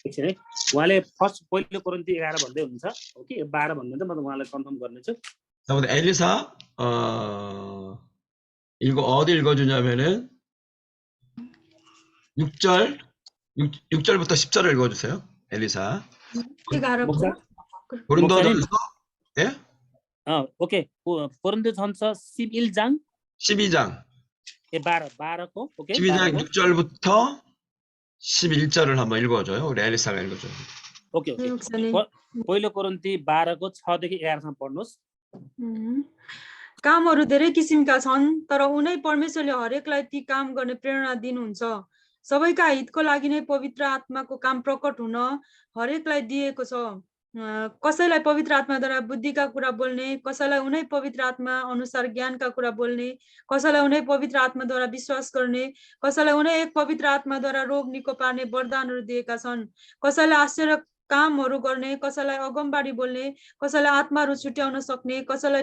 Speaker 2: एकछिन है उहाँले फर्स्ट पहिलो कोरिन्थी 11 भन्दै हुनुहुन्छ ओके 12 भन्नुहुन्छ म उहाँलाई कन्फर्म गर्नेछु।
Speaker 1: 자, 근데 엘리사 어디 읽어주냐면은 6절부터 10절을 읽어주세요. 엘리사. 고린도전서 예?
Speaker 2: ओके कोरिन्थी전서 11장
Speaker 1: 12장.
Speaker 2: ए 12को ओके
Speaker 1: 12장 6절부터 11절을 한번 읽어줘요. 우리 엘리사가 읽어줘요.
Speaker 2: ओके ओके पहिलो कोरिन्थी 12को 6 देखि 11 सम्म पढ्नुस्।
Speaker 6: कामहरू धेरै किसिमका छन् तर उनै परमेश्वरले हरेकलाई ती काम गर्ने प्रेरणा दिनुहुन्छ। सबैका हितको लागि नै पवित्र आत्माको काम प्रकट हुन हरेकलाई दिएको छ। कसैलाई पवित्र आत्माद्वारा बुद्धिका कुरा बोल्ने, कसैलाई उनै पवित्र आत्मा अनुसार ज्ञानका कुरा बोल्ने, कसैलाई उनै पवित्र आत्माद्वारा विश्वास गर्ने, कसैलाई उनै एक पवित्र आत्माद्वारा रोग निको पार्ने वरदानहरू दिएका छन्, कसैलाई आश्चर्य कामहरू गर्ने, कसैलाई अगमबाडी बोल्ने, कसैलाई आत्माहरू छुट्याउन सक्ने, कसैलाई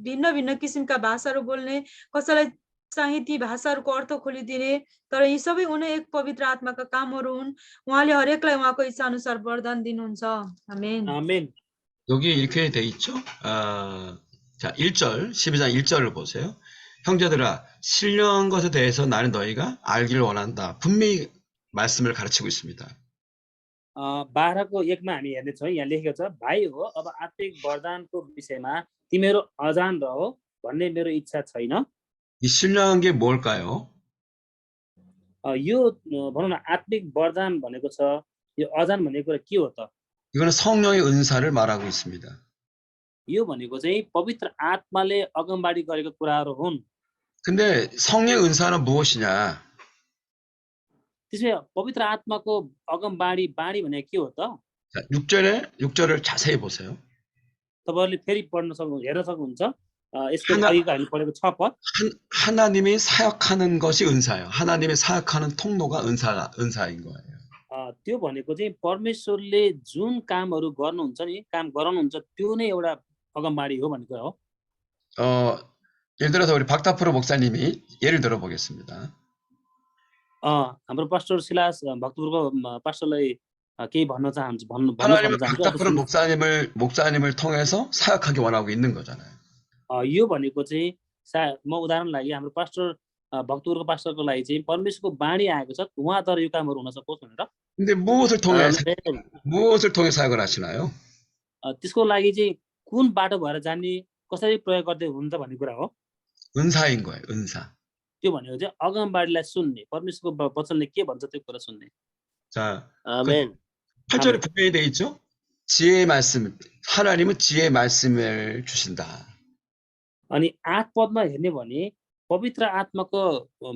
Speaker 6: भिन्न भिन्न किसिमका भाषाहरू बोल्ने, कसैलाई चाहिँ ती भाषाहरूको अर्थ खोलिदिने, तर यी सबै उनै एक पवित्र आत्माका कामहरू हुन्। उहाँले हरेकलाई उहाँको इच्छा अनुसार वरदान दिनुहुन्छ। आमेन।
Speaker 2: आमेन।
Speaker 1: 여기 이렇게 돼 있죠. 자, 1절 12장 1절을 보세요. 형제들아 신령한 것에 대해서 나는 너희가 알기를 원한다. 분명히 말씀을 가르치고 있습니다.
Speaker 2: 12को 1मा हामी हेर्नेछौँ यहाँ लेखेको छ भाइ हो अब आत्मिक वरदानको विषयमा तिमीहरू अजान रहो भन्ने मेरो इच्छा छैन।
Speaker 1: 이 신령한 게 뭘까요?
Speaker 2: यो भनौँ न आत्मिक वरदान भनेको छ यो अजान भन्ने कुरा के हो त?
Speaker 1: 이거는 성령의 은사를 말하고 있습니다.
Speaker 2: यो भनेको चाहिँ पवित्र आत्माले अगमबाडी गरेको कुराहरू हुन्।
Speaker 1: 근데 성령의 은사는 무엇이냐?
Speaker 2: त्यसैले पवित्र आत्माको अगमबाडी बाणी भने के हो त?
Speaker 1: 자, 6절을 자세히 보세요.
Speaker 2: तपाईहरुले फेरि हेर्न सक्नुहुन्छ। यसको अघिको हामी पढेको 6 पद
Speaker 1: 하나님이 사역하는 것이 은사예요. 하나님이 사역하는 통로가 은사인 거예요.
Speaker 2: त्यो भनेको चाहिँ परमेश्वरले जुन कामहरू गर्नुहुन्छ नि काम गराउनुहुन्छ त्यो नै एउटा अगमबाडी हो भन्ने कुरा हो।
Speaker 1: 예를 들어서 우리 박다프로 목사님이 예를 들어 보겠습니다.
Speaker 2: हाम्रो पास्टर सिलास भक्तपुरको पास्टरलाई केही भन्न चाहन्छु
Speaker 1: 하나님은 박다프로 목사님을 통해서 사역하기 원하고 있는 거잖아요.
Speaker 2: यो भनेको चाहिँ म उदाहरण लागि हाम्रो पास्टर भक्तपुरको पास्टरको लागि चाहिँ परमेश्वरको बाणी आएको छ उहाँद्वारा यो कामहरू हुन सकोस् भनेर।
Speaker 1: 근데 무엇을 통해 사역을 하시나요?
Speaker 2: त्यसको लागि चाहिँ कुन बाटो भएर जाने कसरी प्रयोग गर्दै हुन्छ भन्ने कुरा हो।
Speaker 1: 은사인 거예요. 은사.
Speaker 2: त्यो भनेको चाहिँ अगमबाडीलाई सुन्ने परमेश्वरको वचनले के भन्छ त्यो कुरा सुन्ने।
Speaker 1: 자,
Speaker 5: 아멘.
Speaker 1: 8절에 분명히 돼 있죠. 지혜의 말씀. 하나님은 지혜의 말씀을 주신다.
Speaker 2: अनि 8 पदमा हेर्ने भने पवित्र आत्माको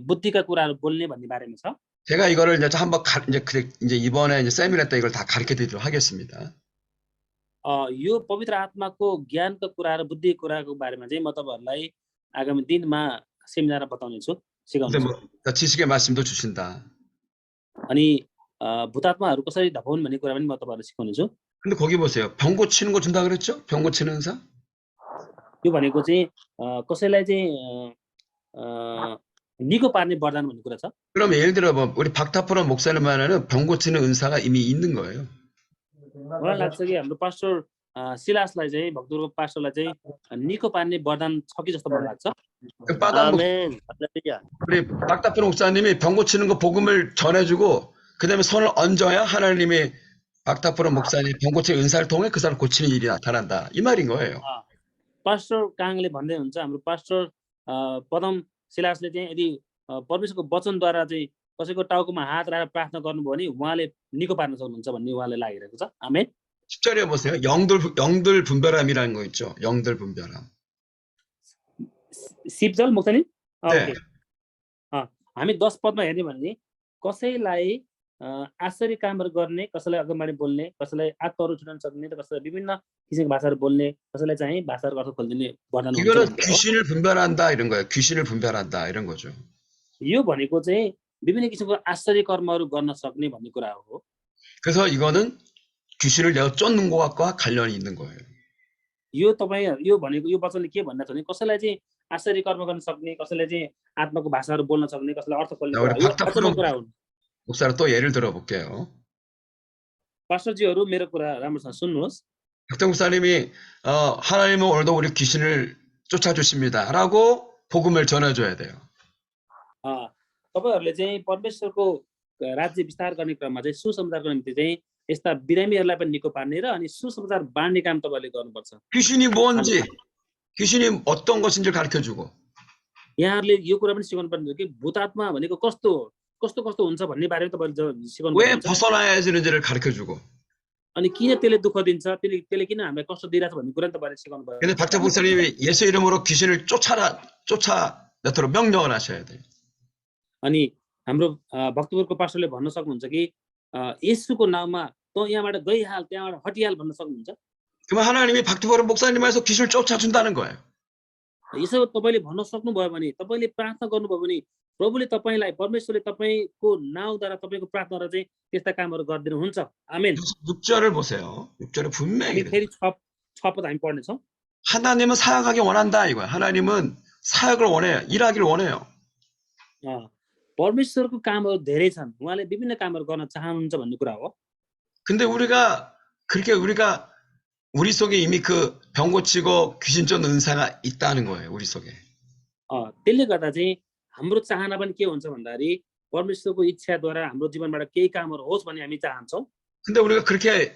Speaker 2: बुद्धिका कुराहरू बोल्ने भन्ने बारेमा छ।
Speaker 1: 제가 이거를 이제 한번 이제 이번에 이제 세미나 때 이걸 다 가르쳐 드리도록 하겠습니다.
Speaker 2: यो पवित्र आत्माको ज्ञानका कुराहरू बुद्धिको कुराको बारेमा चाहिँ म तपाईँहरूलाई आगामी दिनमा सेमिनारमा बताउने छु,
Speaker 1: 근데
Speaker 2: सिकाउने छु।
Speaker 1: 뭐 지식의 말씀도 주신다.
Speaker 2: अनि भूतात्माहरू कसरी धपाउन् भन्ने कुरा पनि म तपाईँहरूलाई सिकाउने छु।
Speaker 1: 근데 거기 보세요. 병 고치는 거 준다 그랬죠? 병 고치는 은사?
Speaker 2: यो भनेको चाहिँ कसैलाई चाहिँ निको पार्ने वरदान भन्ने कुरा छ।
Speaker 1: 그럼 예를 들어 뭐 우리 박타프로 목사님 안에는 병 고치는 은사가 이미 있는 거예요.
Speaker 2: मलाई लाग्छ कि हाम्रो पास्टर सिलासलाई चाहिँ भक्तपुरको पास्टरलाई चाहिँ निको पार्ने वरदान छ कि जस्तो मलाई लाग्छ।
Speaker 1: 그 빠담
Speaker 5: 아멘. 할렐루야.
Speaker 1: 우리 박타프로 목사님이 병 고치는 거 복음을 전해주고 그다음에 손을 얹어야 하나님이 박타프로 목사님 병 고치는 은사를 통해 그 사람 고치는 일이 나타난다. 이 말인 거예요.
Speaker 2: पास्टर काङले भन्दै हुन्छ हाम्रो पास्टर पदम सिलासले चाहिँ यदि परमेश्वरको वचनद्वारा चाहिँ कसैको टाउकोमा हात राखेर प्रार्थना गर्नुभयो भने उहाँले निको पार्न सक्नुहुन्छ भन्ने उहाँले लागिरहेको छ। आमेन।
Speaker 1: 10절에 보세요. 영들 분별함이라는 거 있죠. 영들 분별함.
Speaker 2: सिपजल मुक्तनी
Speaker 1: 네.
Speaker 2: हामी 10 पदमा हेर्ने भने कसैलाई आश्चर्य कामहरू गर्ने, कसैलाई अगमबाणी बोल्ने, कसैलाई आत्माहरू छुटाउन सक्ने, कसैलाई विभिन्न किसिमको भाषाहरू बोल्ने, कसैलाई चाहिँ भाषाहरूको अर्थ खोलिदिने वरदान हुन्छ
Speaker 1: 이거는
Speaker 2: भनेको हो।
Speaker 1: 귀신을 분별한다 이런 거예요. 귀신을 분별한다 이런 거죠.
Speaker 2: यो भनेको चाहिँ विभिन्न किसिमको आश्चर्य कर्महरू गर्न सक्ने भन्ने कुरा हो।
Speaker 1: 그래서 이거는 귀신을 내어 쫓는 것과 관련이 있는 거예요.
Speaker 2: यो तपाईँ यो भनेको यो वचनले के भन्दा छ भने कसैलाई चाहिँ आश्चर्य कर्म गर्न सक्ने, कसैलाई चाहिँ आत्माको भाषाहरू बोल्न सक्ने, कसैलाई अर्थ खोल्ने
Speaker 1: 우리
Speaker 2: कुरा, यो
Speaker 1: 박타프로
Speaker 2: वचनको कुरा हुन्।
Speaker 1: 목사를 또 예를 들어볼게요.
Speaker 2: पास्टरजीहरू मेरो कुरा राम्रोसँग सुन्नुहोस्।
Speaker 1: 박정 목사님이 하나님은 오늘도 우리 귀신을 쫓아주십니다라고 복음을 전해줘야 돼요.
Speaker 2: तपाईहरूले चाहिँ परमेश्वरको राज्य विस्तार गर्ने क्रममा चाहिँ सुसमाचारको निम्ति चाहिँ यस्ता बिरामीहरूलाई पनि निको पार्ने र अनि सुसमाचार बाँड्ने काम तपाईँले गर्नुपर्छ।
Speaker 1: 귀신이 뭔지, 귀신이 어떤 것인지 가르쳐주고
Speaker 2: यहाँहरूले यो कुरा पनि सिकाउनु पर्ने हो कि भूतात्मा भनेको कस्तो हो, कस्तो कस्तो हुन्छ भन्ने बारेमा तपाईँले सिकाउनु
Speaker 1: 왜
Speaker 2: पर्छ।
Speaker 1: 벗어나야 되는지를 가르쳐주고.
Speaker 2: अनि किन त्यसले दुःख दिन्छ, त्यसले किन हामीलाई कष्ट दिइरहेछ भन्ने कुरा पनि तपाईँले सिकाउनु पर्छ।
Speaker 1: 근데 박정 목사님이 예수 이름으로 귀신을 쫓아내도록 명령을 하셔야 돼요.
Speaker 2: अनि हाम्रो भक्तपुरको पास्टरले भन्न सक्नुहुन्छ कि येशूको नाममा त यहाँबाट गइहाल, त्यहाँबाट हटिहाल भन्न सक्नुहुन्छ।
Speaker 1: 그러면 하나님이 박두보로 목사님에서 귀신을 쫓아준다는 거예요.
Speaker 2: यसो तपाईँले भन्न सक्नुभयो भने, तपाईँले प्रार्थना गर्नुभयो भने प्रभुले तपाईँलाई, परमेश्वरले तपाईँको नाउँद्वारा तपाईँको प्रार्थनाद्वारा चाहिँ त्यस्ता कामहरू गरिदिनुहुन्छ। आमेन।
Speaker 1: 6절을 보세요. 6절에 분명히
Speaker 2: अनि फेरि 6 पद हामी पढ्नेछौँ।
Speaker 1: 하나님은 사역하기 원한다 이거야. 하나님은 사역을 원해요. 일하기를 원해요.
Speaker 2: परमेश्वरको कामहरू धेरै छन्, उहाँले विभिन्न कामहरू गर्न चाहनुहुन्छ भन्ने कुरा हो।
Speaker 1: 근데 우리가 우리 속에 이미 그 병 고치고 귀신 쫓는 은사가 있다는 거예요. 우리 속에.
Speaker 2: त्यसले गर्दा चाहिँ हाम्रो चाहना पनि के हुन्छ भन्दाखेरि परमेश्वरको इच्छाद्वारा हाम्रो जीवनबाट केही कामहरू होस् भन्ने हामी चाहन्छौँ।
Speaker 1: 근데 우리가 그렇게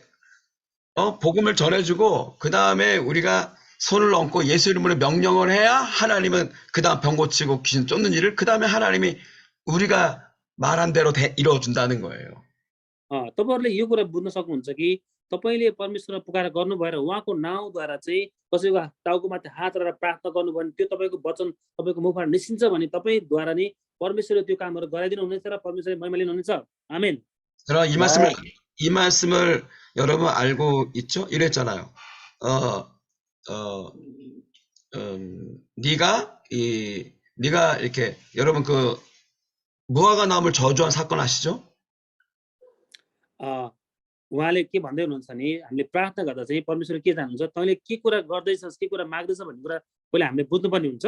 Speaker 1: 복음을 전해주고 그 다음에 우리가 손을 얹고 예수 이름으로 명령을 해야 하나님은 그 다음 병 고치고 귀신 쫓는 일을 그 다음에 하나님이 우리가 말한 대로 이루어준다는 거예요.
Speaker 2: तपाईँहरूले यो कुरा बुझ्न सक्नुहुन्छ कि तपाईँले परमेश्वरमा पुकार गर्नु भएर उहाँको नाउँद्वारा चाहिँ कसैको टाउकोमाथि हात राखेर प्रार्थना गर्नुभयो भने त्यो तपाईँको वचन तपाईँको मुखबाट निस्किन्छ भने तपाईँद्वारा नै परमेश्वरले त्यो कामहरू गराइदिनु हुनेछ र परमेश्वरले महिमा लिनुहुनेछ। आमेन।
Speaker 1: 그럼 이 말씀을 여러분 알고 있죠? 이랬잖아요. 네가 이렇게 여러분 그 무화과 나무를 저주한 사건 아시죠?
Speaker 2: उहाँले के भन्दै हुनुहुन्छ भने हामीले प्रार्थना गर्दा चाहिँ परमेश्वरले के चाहनुहुन्छ, तैँले के कुरा गर्दैछस्, के कुरा माग्दैछ भन्ने कुरा पहिला हामीले बुझ्नुपर्ने हुन्छ।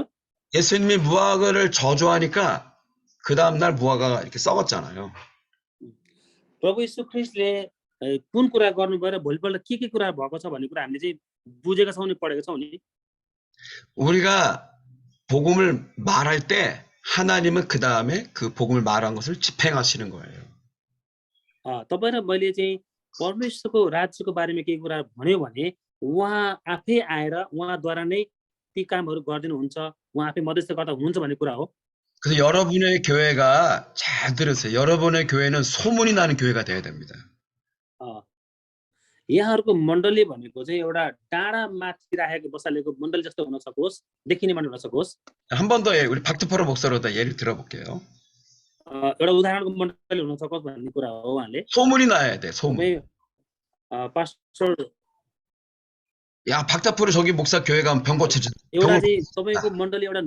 Speaker 1: 예수님이 무화과를 저주하니까 그 다음날 무화과가 이렇게 썩었잖아요.
Speaker 2: प्रभु यीशु ख्रीष्टले कुन कुरा गर्नुभयो र भोलिपल्ट के कुरा भएको छ भन्ने कुरा हामीले चाहिँ बुझेका छौँ नि, पढेका छौँ नि।
Speaker 1: 우리가 복음을 말할 때 하나님은 그 다음에 그 복음을 말한 것을 집행하시는 거예요.
Speaker 2: तपाईँ र मैले चाहिँ परमेश्वरको राज्यको बारेमा केही कुरा भन्यो भने उहाँ आफै आएर उहाँद्वारा नै ती कामहरू गरिदिनुहुन्छ, उहाँ आफै मध्यस्थकर्ता हुनुहुन्छ भन्ने कुरा हो।
Speaker 1: 그래서 여러분의 교회가 잘 들으세요. 여러분의 교회는 소문이 나는 교회가 돼야 됩니다.
Speaker 2: यहाँहरूको मण्डली भनेको चाहिँ एउटा डाँडा माथि राखेको बसालेको मण्डली जस्तो हुन सकोस्, देखिने मात्र हुन सकोस्।
Speaker 1: 한 번 더 우리 박트포로 목사로다 예를 들어볼게요.
Speaker 2: एउटा उदाहरणको मण्डली हुन सकोस् भन्ने कुरा हो उहाँले।
Speaker 1: 소문이 나야 돼, 소문.
Speaker 2: पास्टर
Speaker 1: 야, 박타포로 저기 목사 교회 가면 병 고쳐줘.
Speaker 2: एउटा चाहिँ तपाईँको मण्डली एउटा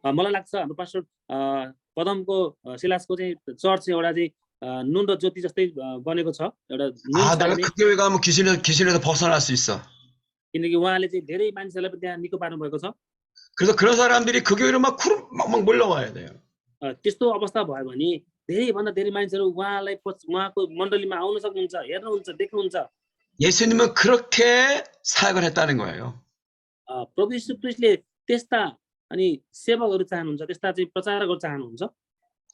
Speaker 2: मलाई लाग्छ हाम्रो पास्टर पदमको सिलासको चाहिँ चर्च एउटा चाहिँ नुन र ज्योति जस्तै बनेको छ एउटा
Speaker 1: 아, 내가 그 교회 가면 귀신에서 벗어날 수 있어.
Speaker 2: किनकि उहाँले चाहिँ धेरै मान्छेलाई त्यहाँ निको पार्नु भएको छ।
Speaker 1: 그래서 그런 사람들이 그 교회로 막 몰려와야 돼요.
Speaker 2: त्यस्तो अवस्था भयो भने धेरै भन्दा धेरै मान्छेहरू उहाँको मण्डलीमा आउन सक्नुहुन्छ, हेर्नुहुन्छ, देख्नुहुन्छ।
Speaker 1: 예수님은 그렇게 사역을 했다는 거예요.
Speaker 2: प्रभु यीशु ख्रीष्टले त्यस्ता अनि सेवकहरू चाहनुहुन्छ, त्यस्ता चाहिँ प्रचारकहरू चाहनुहुन्छ।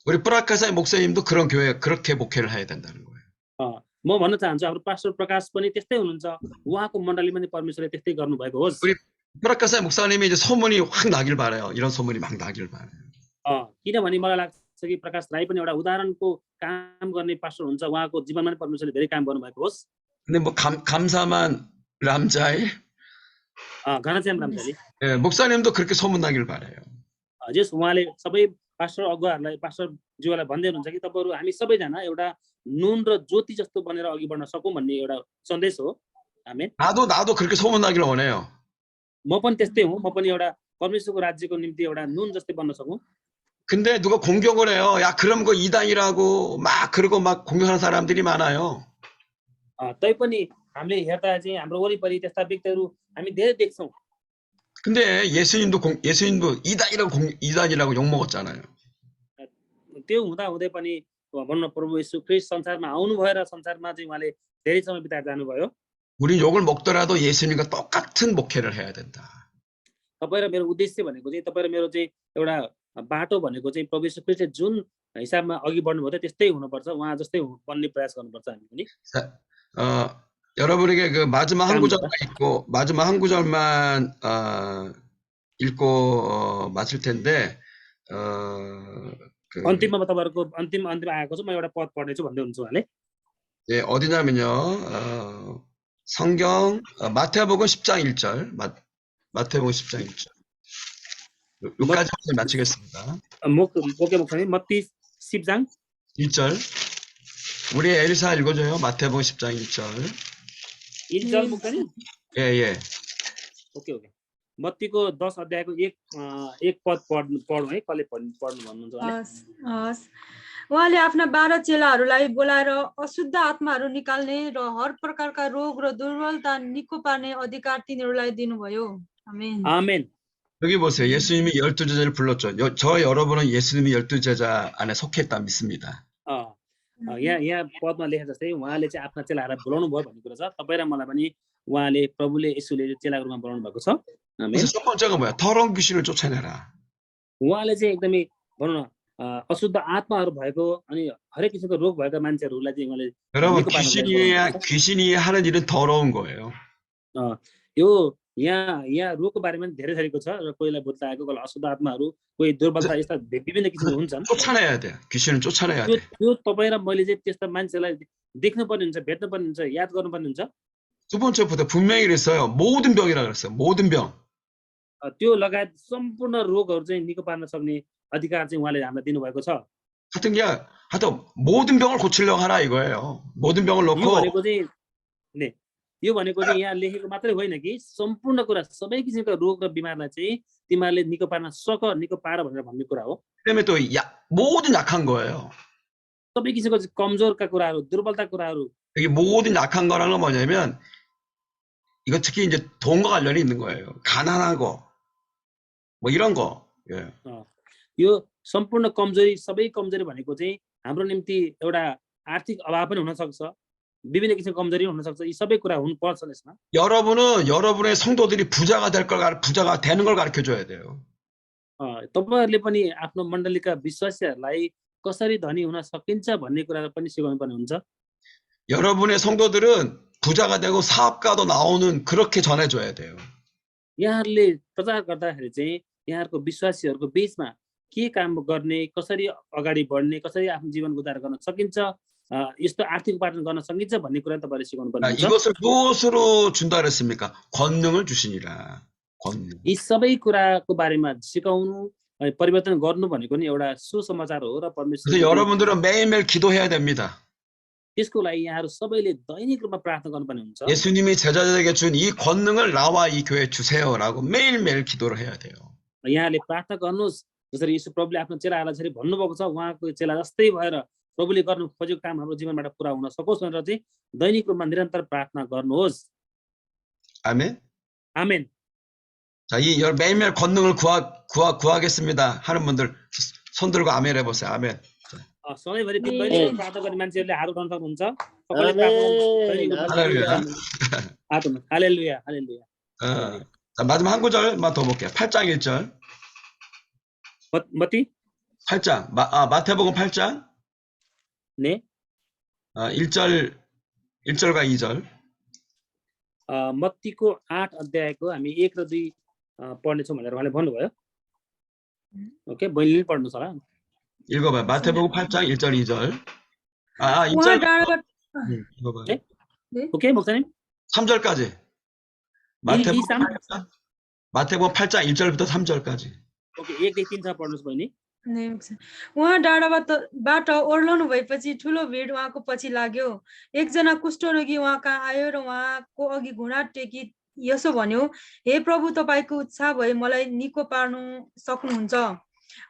Speaker 1: 우리 프라카사의 목사님도 그런 교회 그렇게 목회를 해야 된다는 거예요.
Speaker 2: म भन्न चाहन्छु हाम्रो पास्टर प्रकाश पनि त्यस्तै हुनुहुन्छ, उहाँको मण्डलीमा पनि परमेश्वरले त्यस्तै गर्नुभएको होस्।
Speaker 1: 우리 프라카사의 목사님이 이제 소문이 확 나길 바라요. 이런 소문이 막 나길 바라요.
Speaker 2: किनभने मलाई लाग्छ कि प्रकाश राई पनि एउटा उदाहरणको काम गर्ने पास्टर हुन्छ, उहाँको जीवनमा पनि परमेश्वरले धेरै काम गर्नुभएको होस्।
Speaker 1: 근데 뭐 감사만 람자이
Speaker 2: घनश्याम रामचारी
Speaker 1: 예, 목사님도 그렇게 소문 나길 바라요.
Speaker 2: जस उहाँले सबै पास्टर अगुवाहरूलाई पास्टरज्यूलाई भन्दै हुनुहुन्छ कि तपाईहरु हामी सबैजना एउटा नुन र ज्योति जस्तो बनेर अघि बढ्न सकौं भन्ने एउटा सन्देश हो। आमेन।
Speaker 1: 나도 그렇게 소문 나길 원해요.
Speaker 2: म पनि त्यस्तै हुँ, म पनि एउटा परमेश्वरको राज्यको निम्ति एउटा नुन जस्तै बन्न सकौं।
Speaker 1: 근데 누가 공격을 해요. 야, 그럼 그 이단이라고 막 그러고 막 공격하는 사람들이 많아요.
Speaker 2: तैपनि हामीले हेर्दा चाहिँ हाम्रो वरिपरि त्यस्ता व्यक्तिहरू हामी धेरै देख्छौं।
Speaker 1: 근데 예수님도 이단이라고 욕 먹었잖아요.
Speaker 2: त्यो हुँदा हुँदै पनि भन्न प्रभु येशू ख्रीष्ट संसारमा आउनु भयो र संसारमा चाहिँ उहाँले धेरै समय बिताएर जानुभयो।
Speaker 1: 우리 욕을 먹더라도 예수님과 똑같은 목회를 해야 된다.
Speaker 2: तपाईँ र मेरो उद्देश्य भनेको चाहिँ तपाईँ र मेरो चाहिँ एउटा बाटो भनेको चाहिँ प्रभु येशू ख्रीष्टले जुन हिसाबमा अघि बढ्नुभयो त्यस्तै हुनुपर्छ, उहाँ जस्तै बन्ने प्रयास गर्नुपर्छ हामी पनि।
Speaker 1: 여러분에게 그 마지막 한 구절만 읽고 마지막 한 구절만 읽고 마칠 텐데
Speaker 2: अन्तिममा तपाईहरुको अन्तिम आएको छ, म एउटा पद पढ्ने छु भन्दै हुन्छु उहाँले।
Speaker 1: 예, 어디냐면요. 성경 마태복음 10장 1절. 마태복음 10장 1절. 여기까지 마치겠습니다.
Speaker 2: 오케이 목사님, मत्ती 10장
Speaker 1: 1절. 우리 엘사 읽어줘요. 마태복음 10장 1절.
Speaker 2: 1절 목사님?
Speaker 1: 예.
Speaker 2: ओके मत्तीको 10 अध्यायको एक पद पढ्नु है, कसले पढ्नु भन्नुहुन्छ उहाँले?
Speaker 6: उहाँले आफ्ना 12 चेलाहरूलाई बोलाएर अशुद्ध आत्माहरू निकाल्ने र हर प्रकारका रोग र दुर्बलता निको पार्ने अधिकार तिनीहरूलाई दिनुभयो। आमेन।
Speaker 2: आमेन।
Speaker 1: 여기 보세요. 예수님이 12제자를 불렀죠. 저 여러분은 예수님이 12제자 안에 속했다 믿습니다.
Speaker 2: यहाँ पदमा लेखे जस्तै उहाँले चाहिँ आफ्ना चेलाहरूलाई बोलाउनु भयो भन्ने कुरा छ। तपाईँ र मलाई पनि उहाँले प्रभुले येशूले चेलाको रूपमा बोलाउनु भएको छ।
Speaker 1: 그래서 첫 번째가 뭐야? 더러운 귀신을 쫓아내라.
Speaker 2: उहाँले चाहिँ एकदमै भनौँ न अशुद्ध आत्माहरू भएको अनि हरेक किसिमको रोग भएका मान्छेहरूलाई चाहिँ उहाँले
Speaker 1: 여러분 귀신이 하는 일은 더러운 거예요.
Speaker 2: यो यहाँ रोगको बारेमा धेरै थरीको छ र कोहीलाई भूत लागेको, कोहीलाई अशुद्ध आत्माहरू, कोही दुर्बलता, यस्ता विभिन्न किसिमको हुन्छन्।
Speaker 1: 쫓아내야 돼. 귀신을 쫓아내야 돼.
Speaker 2: त्यो तपाईँ र मैले चाहिँ त्यस्ता मान्छेलाई देख्नुपर्ने हुन्छ, भेट्नुपर्ने हुन्छ, याद गर्नुपर्ने हुन्छ।
Speaker 1: 두 번째부터 분명히 그랬어요. 모든 병이라 그랬어요. 모든 병.
Speaker 2: त्यो लगायत सम्पूर्ण रोगहरू चाहिँ निको पार्न सक्ने अधिकार चाहिँ उहाँले हामीलाई दिनुभएको छ।
Speaker 1: 하여튼 모든 병을 고치려고 하라 이거예요. 모든 병을 놓고
Speaker 2: यो भनेको चाहिँ यहाँ लेखेको मात्रै होइन कि सम्पूर्ण कुरा सबै किसिमका रोग र बिमारलाई चाहिँ तिमीहरूले निको पार्न निको पार भनेर भन्ने कुरा हो।
Speaker 1: 그다음에 또 모든 약한 거예요.
Speaker 2: सबै किसिमको कमजोरका कुराहरू, दुर्बलता कुराहरू।
Speaker 1: 여기 모든 약한 거라는 건 뭐냐면 이거 특히 이제 돈과 관련이 있는 거예요. 가난하고 뭐 이런 거. 예.
Speaker 2: यो सम्पूर्ण कमजोरी, सबै कमजोरी भनेको चाहिँ हाम्रो निम्ति एउटा आर्थिक अभाव पनि हुन सक्छ, विभिन्न किसिमको कमजोरी हुन सक्छ। यी सबै कुरा हुनु पर्छ यसमा।
Speaker 1: 여러분의 성도들이 부자가 되는 걸 가르쳐 줘야 돼요.
Speaker 2: तपाईहरुले पनि आफ्नो मण्डलीका विश्वासीहरूलाई कसरी धनी हुन सकिन्छ भन्ने कुरा पनि सिकाउनु पर्ने हुन्छ।
Speaker 1: 여러분의 성도들은 부자가 되고 사업가도 나오는 그렇게 전해 줘야 돼요.
Speaker 2: यहाँहरूले प्रचार गर्दाखेरि चाहिँ यहाँहरूको विश्वासीहरूको बीचमा के काम गर्ने, कसरी अगाडि बढ्ने, कसरी आफ्नो जीवन गुजारा गर्न सकिन्छ यस्तो आर्थिक उपार्जन गर्न सकिन्छ भन्ने कुरा तपाईँले सिकाउनु पर्ने हुन्छ।
Speaker 1: 이것을 무엇으로 준다 그랬습니까? 권능을 주시니라. 권능.
Speaker 2: यी सबै कुराको बारेमा सिकाउनु परिवर्तन गर्नु भनेको नि एउटा सुसमाचार हो र
Speaker 1: 그래서
Speaker 2: परमेश्वर
Speaker 1: 여러분들은 매일매일 기도해야 됩니다.
Speaker 2: त्यसको लागि यहाँहरू सबैले दैनिक रूपमा प्रार्थना गर्नुपर्ने हुन्छ।
Speaker 1: 예수님이 제자들에게 준 이 권능을 나와 이 교회에 주세요라고 매일매일 기도를 해야 돼요.
Speaker 2: यहाँले प्रार्थना गर्नुहोस् जसरी यीशु प्रभुले आफ्नो चेलाहरूलाई जसरी भन्नुभएको छ उहाँको चेला जस्तै भएर प्रभुले गर्नु खोजेको काम हाम्रो जीवनबाट पुरा हुन सकोस् भनेर चाहिँ दैनिक रूपमा निरन्तर प्रार्थना गर्नुहोस्।
Speaker 1: 아멘.
Speaker 2: आमेन।
Speaker 1: 자, 매일매일 권능을 구하겠습니다 하는 분들 손 들고 아멘 해보세요. 아멘.
Speaker 2: सधैँभरि दैनिक प्रार्थना गर्ने मान्छेहरूले हात उठाउन सक्नुहुन्छ। सबैले प्रार्थना
Speaker 1: 할렐루야.
Speaker 2: Hallelujah hallelujah.
Speaker 1: 자, 마지막 한 구절만 더 볼게요. 8장 1절.
Speaker 2: मत्ती
Speaker 1: 8장. 마태복음 8장.
Speaker 2: ने
Speaker 1: 1절과 2절.
Speaker 2: मत्तीको 8 अध्यायको हामी 1 र 2 पढ्नेछौँ भनेर उहाँले भन्नुभयो। ओके, बहिनीले पढ्नुहोस् होला।
Speaker 1: 읽어봐요. 마태복음 8장 1절 2절. 2절.
Speaker 6: उहाँ डाँडाबाट
Speaker 1: 읽어봐요.
Speaker 2: 네? 오케이, 목사님.
Speaker 1: 3절까지. 마태복음 8장 1절부터 3절까지.
Speaker 2: ओके, 1 देखि 3 पढ्नुहोस् बहिनी।
Speaker 6: उहाँ डाँडाबाट ओर्लनु भएपछि ठुलो भिड उहाँको पछि लाग्यो। एकजना कुष्ठरोगी उहाँ कहाँ आयो र उहाँको अघि घुँडा टेकी यसो भन्यो, हे प्रभु तपाईँको इच्छा भए मलाई निको पार्नु सक्नुहुन्छ।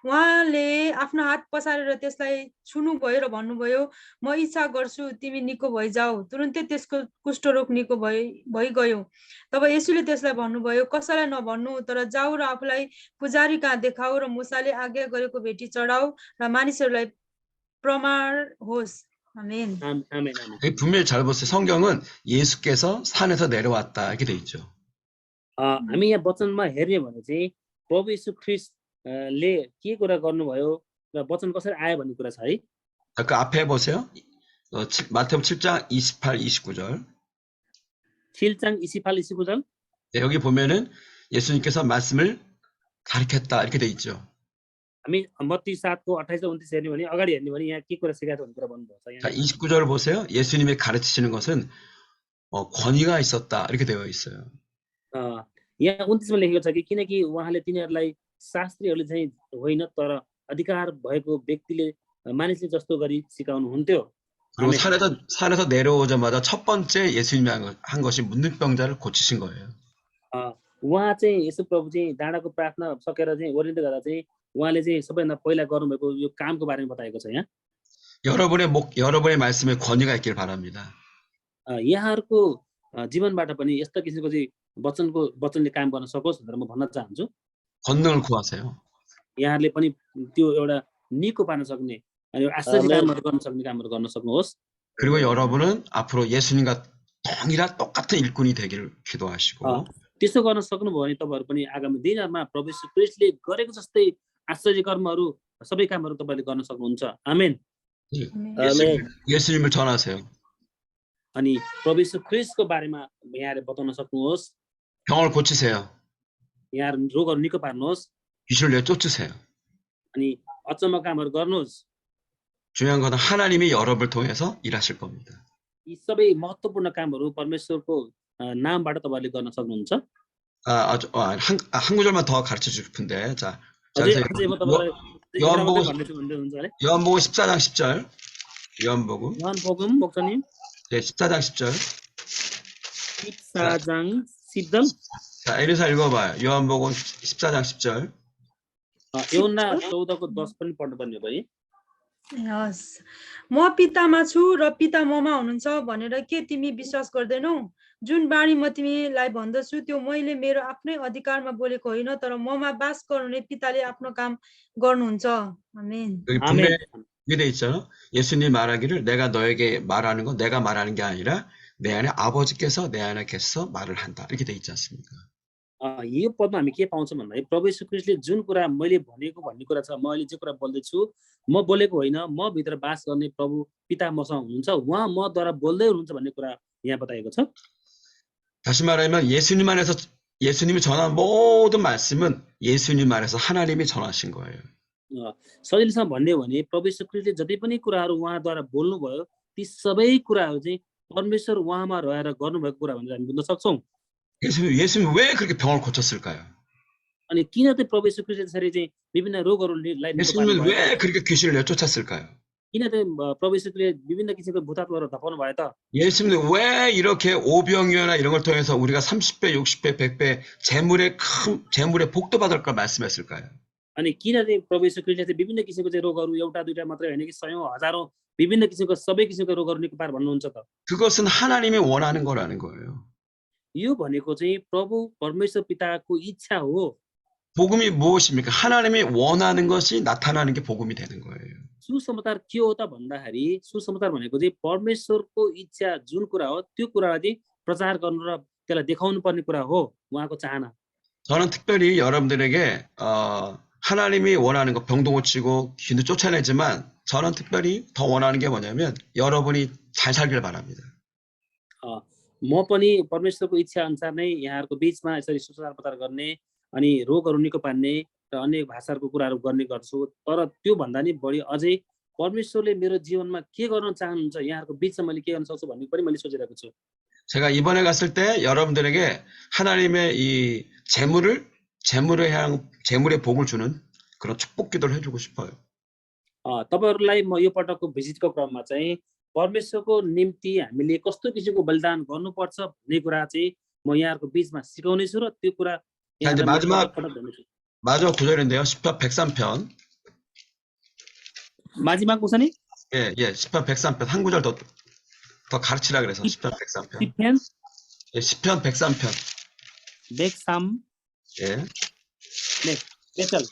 Speaker 6: उहाँले आफ्नो हात पसारेर त्यसलाई छुनुभयो र भन्नुभयो, म इच्छा गर्छु तिमी निको भइजाऊ। तुरुन्तै त्यसको कुष्ठरोग निको भइगयो। तब येशूले त्यसलाई भन्नुभयो, कसैलाई नभन्नु, तर जाऊ र आफूलाई पुजारी कहाँ देखाऊ र मुसाले आज्ञा गरेको भेटी चढाऊ र मानिसहरूलाई प्रमाण होस्। आमेन।
Speaker 2: आमेन।
Speaker 1: 분명히 잘 보세요. 성경은 예수께서 산에서 내려왔다 이렇게 돼 있죠.
Speaker 2: हामी यहाँ वचनमा हेर्ने भने चाहिँ प्रभु येशू ख्रीष्टले के कुरा गर्नुभयो र वचन कसरी आयो भन्ने कुरा छ है।
Speaker 1: 그 앞에 보세요. 마태복음 7장 28, 29절.
Speaker 2: 7장 28, 29절.
Speaker 1: 네, 여기 보면은 예수님께서 말씀을 가르쳤다 이렇게 돼 있죠.
Speaker 2: हामी मत्ती 7को 28 र 29 हेर्ने भने अगाडि हेर्ने भने यहाँ के कुरा सिकाएको भन्ने कुरा भन्नुभएको छ।
Speaker 1: 자, 29절을 보세요. 예수님이 가르치시는 것은 권위가 있었다 이렇게 되어 있어요.
Speaker 2: यहाँ 29मा लेखेको छ कि किनकि उहाँले तिनीहरूलाई शास्त्रीहरूले चाहिँ होइन तर अधिकार भएको व्यक्तिले मानिसले जस्तो गरी सिकाउनु हुन्थ्यो।
Speaker 1: 그리고 산에서 내려오자마자 첫 번째 예수님이 한 것이 문둥병자를 고치신 거예요.
Speaker 2: उहाँ चाहिँ यसो प्रभु चाहिँ डाँडाको प्रार्थना सकेर चाहिँ ओरिँदै गर्दा चाहिँ उहाँले चाहिँ सबैभन्दा पहिला गर्नुभएको यो कामको बारेमा बताएको छ यहाँ।
Speaker 1: 여러분의 말씀에 권위가 있길 바랍니다.
Speaker 2: यहाँहरूको जीवनबाट पनि यस्तो किसिमको चाहिँ वचनले काम गर्न सकोस् भनेर म भन्न चाहन्छु।
Speaker 1: 권능을 구하세요.
Speaker 2: यहाँहरूले पनि त्यो एउटा निको पार्न सक्ने अनि आश्चर्य कामहरू गर्न सक्ने कामहरू गर्न सक्नुहोस्।
Speaker 1: 그리고 여러분은 앞으로 예수님과 동일한 똑같은 일꾼이 되기를 기도하시고
Speaker 2: त्यसो गर्न सक्नुभयो भने तपाईँहरू पनि आगामी दिनहरूमा प्रभु येशू ख्रीष्टले गरेको जस्तै आश्चर्य कर्महरू सबै कामहरू तपाईँले गर्न सक्नुहुन्छ। आमेन।
Speaker 1: 예수님을 전하세요.
Speaker 2: अनि प्रभु येशू ख्रीष्टको बारेमा यहाँले बताउन सक्नुहोस्।
Speaker 1: 병을 고치세요.
Speaker 2: यहाँहरू रोगहरू निको पार्नुहोस्।
Speaker 1: 귀신을 내쫓으세요.
Speaker 2: अनि अचम्म कामहरू गर्नुहोस्।
Speaker 1: 중요한 건 하나님이 여러분을 통해서 일하실 겁니다.
Speaker 2: यी सबै महत्त्वपूर्ण कामहरू परमेश्वरको नामबाट तपाईँले गर्न सक्नुहुन्छ।
Speaker 1: 한 구절만 더 가르쳐 주고 싶은데 자, 요한복음 14장 10절. 요한복음
Speaker 2: 목사님.
Speaker 1: 네, 14장 10절.
Speaker 2: 14장 10절.
Speaker 1: 자, 에리사 읽어봐요. 요한복음 14장 10절.
Speaker 2: योहन्ना 14को 10 पनि पढ्नुपर्ने हो बहिनी।
Speaker 6: हस्, म पितामा छु र पिता ममा हुनुहुन्छ भनेर के तिमी विश्वास गर्दैनौ? जुन बाणी म तिमीलाई भन्दछु त्यो मैले मेरो आफ्नै अधिकारमा बोलेको होइन, तर ममा बास गर्नुहुने पिताले आफ्नो काम गर्नुहुन्छ। आमेन।
Speaker 1: 여기 분명히 돼 있죠. 예수님 말하기를 내가 너에게 말하는 건 내가 말하는 게 아니라 내 안에 아버지께서 내 안에 계셔서 말을 한다. 이렇게 돼 있지 않습니까?
Speaker 2: यो पदमा हामी के पाउँछौँ भन्दा प्रभु येशू ख्रीष्टले जुन कुरा मैले भनेको भन्ने कुरा छ, म अहिले जे कुरा बोल्दैछु म बोलेको होइन, म भित्र बास गर्ने प्रभु पिता मसँग हुनुहुन्छ, उहाँ मद्वारा बोल्दै हुनुहुन्छ भन्ने कुरा यहाँ बताएको छ।
Speaker 1: 다시 말하면 예수님이 전한 모든 말씀은 예수님 안에서 하나님이 전하신 거예요.
Speaker 2: सजिलोसँग भन्ने हो भने प्रभु येशू ख्रीष्टले जति पनि कुराहरू उहाँद्वारा बोल्नुभयो ती सबै कुराहरू चाहिँ परमेश्वर उहाँमा रहेर गर्नुभएको कुरा भनेर हामी बुझ्न सक्छौँ।
Speaker 1: 예수님 왜 그렇게 병을 고쳤을까요?
Speaker 2: अनि किन चाहिँ प्रभु येशू ख्रीष्टले त्यसरी चाहिँ विभिन्न रोगहरूलाई निको
Speaker 1: 예수님은
Speaker 2: पार्नुभयो
Speaker 1: 왜 그렇게 귀신을 내쫓았을까요?
Speaker 2: किन चाहिँ प्रभु येशू ख्रीष्टले विभिन्न किसिमको भूतात्माहरू धपाउनु भयो त
Speaker 1: 예수님은 왜 이렇게 오병이어나 이런 걸 통해서 우리가 30배, 60배, 100배 재물의 복도 받을 걸 말씀했을까요?
Speaker 2: अनि किन चाहिँ प्रभु येशू ख्रीष्टले चाहिँ विभिन्न किसिमको चाहिँ रोगहरू एउटा दुईटा मात्रै होइन कि सयौं हजारौं विभिन्न किसिमको सबै किसिमको रोगहरू निको पार भन्नुहुन्छ त
Speaker 1: 그것은 하나님이 원하는 거라는 거예요.
Speaker 2: यो भनेको चाहिँ प्रभु परमेश्वर पिताको इच्छा हो।
Speaker 1: 복음이 무엇입니까? 하나님이 원하는 것이 나타나는 게 복음이 되는 거예요.
Speaker 2: सुसमाचार के हो त भन्दाखेरि सुसमाचार भनेको चाहिँ परमेश्वरको इच्छा जुन कुरा हो त्यो कुरालाई चाहिँ प्रचार गर्नु र त्यसलाई देखाउनु पर्ने कुरा हो उहाँको चाहना।
Speaker 1: 저는 특별히 여러분들에게 하나님이 원하는 거 병도 고치고 귀신도 쫓아내지만 저는 특별히 더 원하는 게 뭐냐면 여러분이 잘 살길 바랍니다.
Speaker 2: म पनि परमेश्वरको इच्छा अनुसार नै यहाँहरूको बीचमा यसरी सुसमाचार प्रचार गर्ने अनि रोगहरू निको पार्ने र अन्य भाषाहरूको कुराहरू गर्ने गर्छु। तर त्यो भन्दा नि बढी अझै परमेश्वरले मेरो जीवनमा के गर्न चाहनुहुन्छ यहाँहरूको बीचमा मैले के गर्न सक्छु भन्ने पनि मैले सोचिरहेको छु।
Speaker 1: 제가 이번에 갔을 때 여러분들에게 하나님의 이 재물의 복을 주는 그런 축복 기도를 해주고 싶어요.
Speaker 2: तपाईहरुलाई म यो पटकको भिजिटको क्रममा चाहिँ परमेश्वरको निम्ति हामीले कस्तो किसिमको बलिदान गर्नुपर्छ भन्ने कुरा चाहिँ म यहाँहरूको बीचमा सिकाउने छु र त्यो कुरा
Speaker 1: 자, 이제
Speaker 2: यहाँहरूलाई म
Speaker 1: 마지막
Speaker 2: पटक भन्नेछु।
Speaker 1: 구절인데요. 10편 103편.
Speaker 2: 마지막 구절이
Speaker 1: 예, 10편 103편. 한 구절 더 가르치라 그래서 10편 103편.
Speaker 2: 10편
Speaker 1: 예, 10편 103편.
Speaker 2: 103
Speaker 1: 예.
Speaker 2: 네, पेचल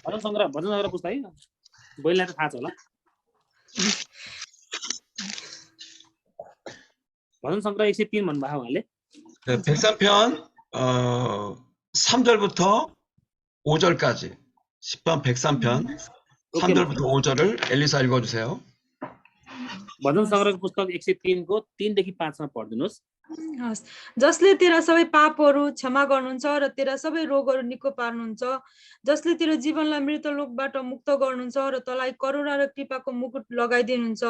Speaker 2: भजन सङ्ग्रह पुस्तक है बहिनीलाई त थाहा छ होला। भजन सङ्ग्रह 103 भन्नुभयो उहाँले।
Speaker 1: 네, 103편 3절부터 5절까지 10편 103편 3절부터 5절을 엘리사 읽어주세요.
Speaker 2: भजन सङ्ग्रहको पुस्तक 103 को 3 देखि 5 मा पढ्दिनुस्।
Speaker 6: हस्। जसले तेरा सबै पापहरू क्षमा गर्नुहुन्छ र तेरा सबै रोगहरू निको पार्नुहुन्छ, जसले तेरो जीवनलाई मृतलोकबाट मुक्त गर्नुहुन्छ र तँलाई करुणा र कृपाको मुकुट लगाइदिनुहुन्छ,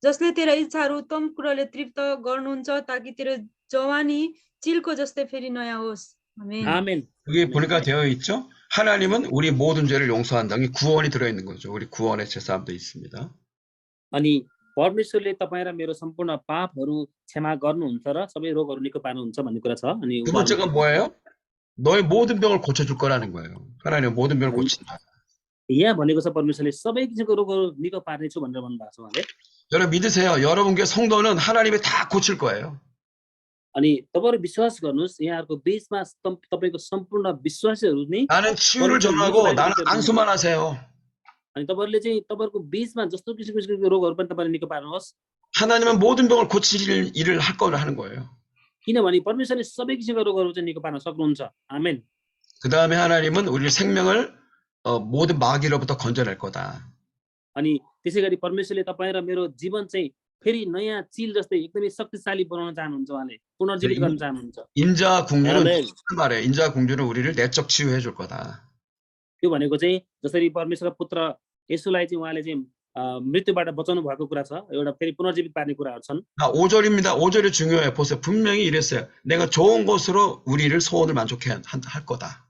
Speaker 6: जसले तेरा इच्छाहरू उत्तम कुराले तृप्त गर्नुहुन्छ ताकि तेरो जवानी चिलको जस्तै फेरि नयाँ होस्। आमेन।
Speaker 2: आमेन।
Speaker 1: 여기 보니까 되어 있죠. 하나님은 우리 모든 죄를 용서한다는 게 구원이 들어있는 거죠. 우리 구원의 제사함도 있습니다.
Speaker 2: अनि परमेश्वरले तपाईँ र मेरो सम्पूर्ण पापहरू क्षमा गर्नुहुन्छ र सबै रोगहरू निको पार्नुहुन्छ भन्ने कुरा छ। अनि
Speaker 1: 두 번째가 뭐예요? 너의 모든 병을 고쳐줄 거라는 거예요. 하나님은 모든 병을 고친다.
Speaker 2: यहाँ भनेको छ परमेश्वरले सबै किसिमको रोगहरू निको पार्नेछु भनेर भन्नुभएको छ उहाँले।
Speaker 1: 여러분 믿으세요. 여러분 교회 성도는 하나님이 다 고칠 거예요.
Speaker 2: अनि तपाईहरु विश्वास गर्नुस् यहाँहरुको बीचमा तपाईको सम्पूर्ण विश्वासीहरु नै
Speaker 1: 나는 치유를 전하고 나는 안수만 하세요.
Speaker 2: अनि तपाईहरुले चाहिँ तपाईहरुको बीचमा जस्तो किसिमको रोगहरु पनि तपाईले निको पार्नुहोस्।
Speaker 1: 하나님은 모든 병을 고칠 일을 할 거를 하는 거예요.
Speaker 2: किनभने परमेश्वरले सबै किसिमको रोगहरु चाहिँ निको पार्न सक्नुहुन्छ। आमेन।
Speaker 1: 그다음에 하나님은 우리 생명을 모든 마귀로부터 건져낼 거다.
Speaker 2: अनि त्यसैगरी परमेश्वरले तपाईं र मेरो जीवन चाहिँ फेरि नयाँ चिल जस्तै एकदमै शक्तिशाली बनाउन चाहनुहुन्छ। उहाँले पुनर्जीवित गर्न चाहनुहुन्छ।
Speaker 1: 인자 궁유는 말해. 인자 궁유는 우리를 내적 치유해 줄 거다.
Speaker 2: त्यो भनेको चाहिँ जसरी परमेश्वर पुत्र येशूलाई चाहिँ उहाँले चाहिँ मृत्युबाट बचाउनु भएको कुरा छ, एउटा फेरि पुनर्जीवित पार्ने कुराहरू छन्।
Speaker 1: 5절입니다. 5절이 중요해요. 보세요. 분명히 이랬어요. 내가 좋은 것으로 우리를 소원을 만족해 할 거다.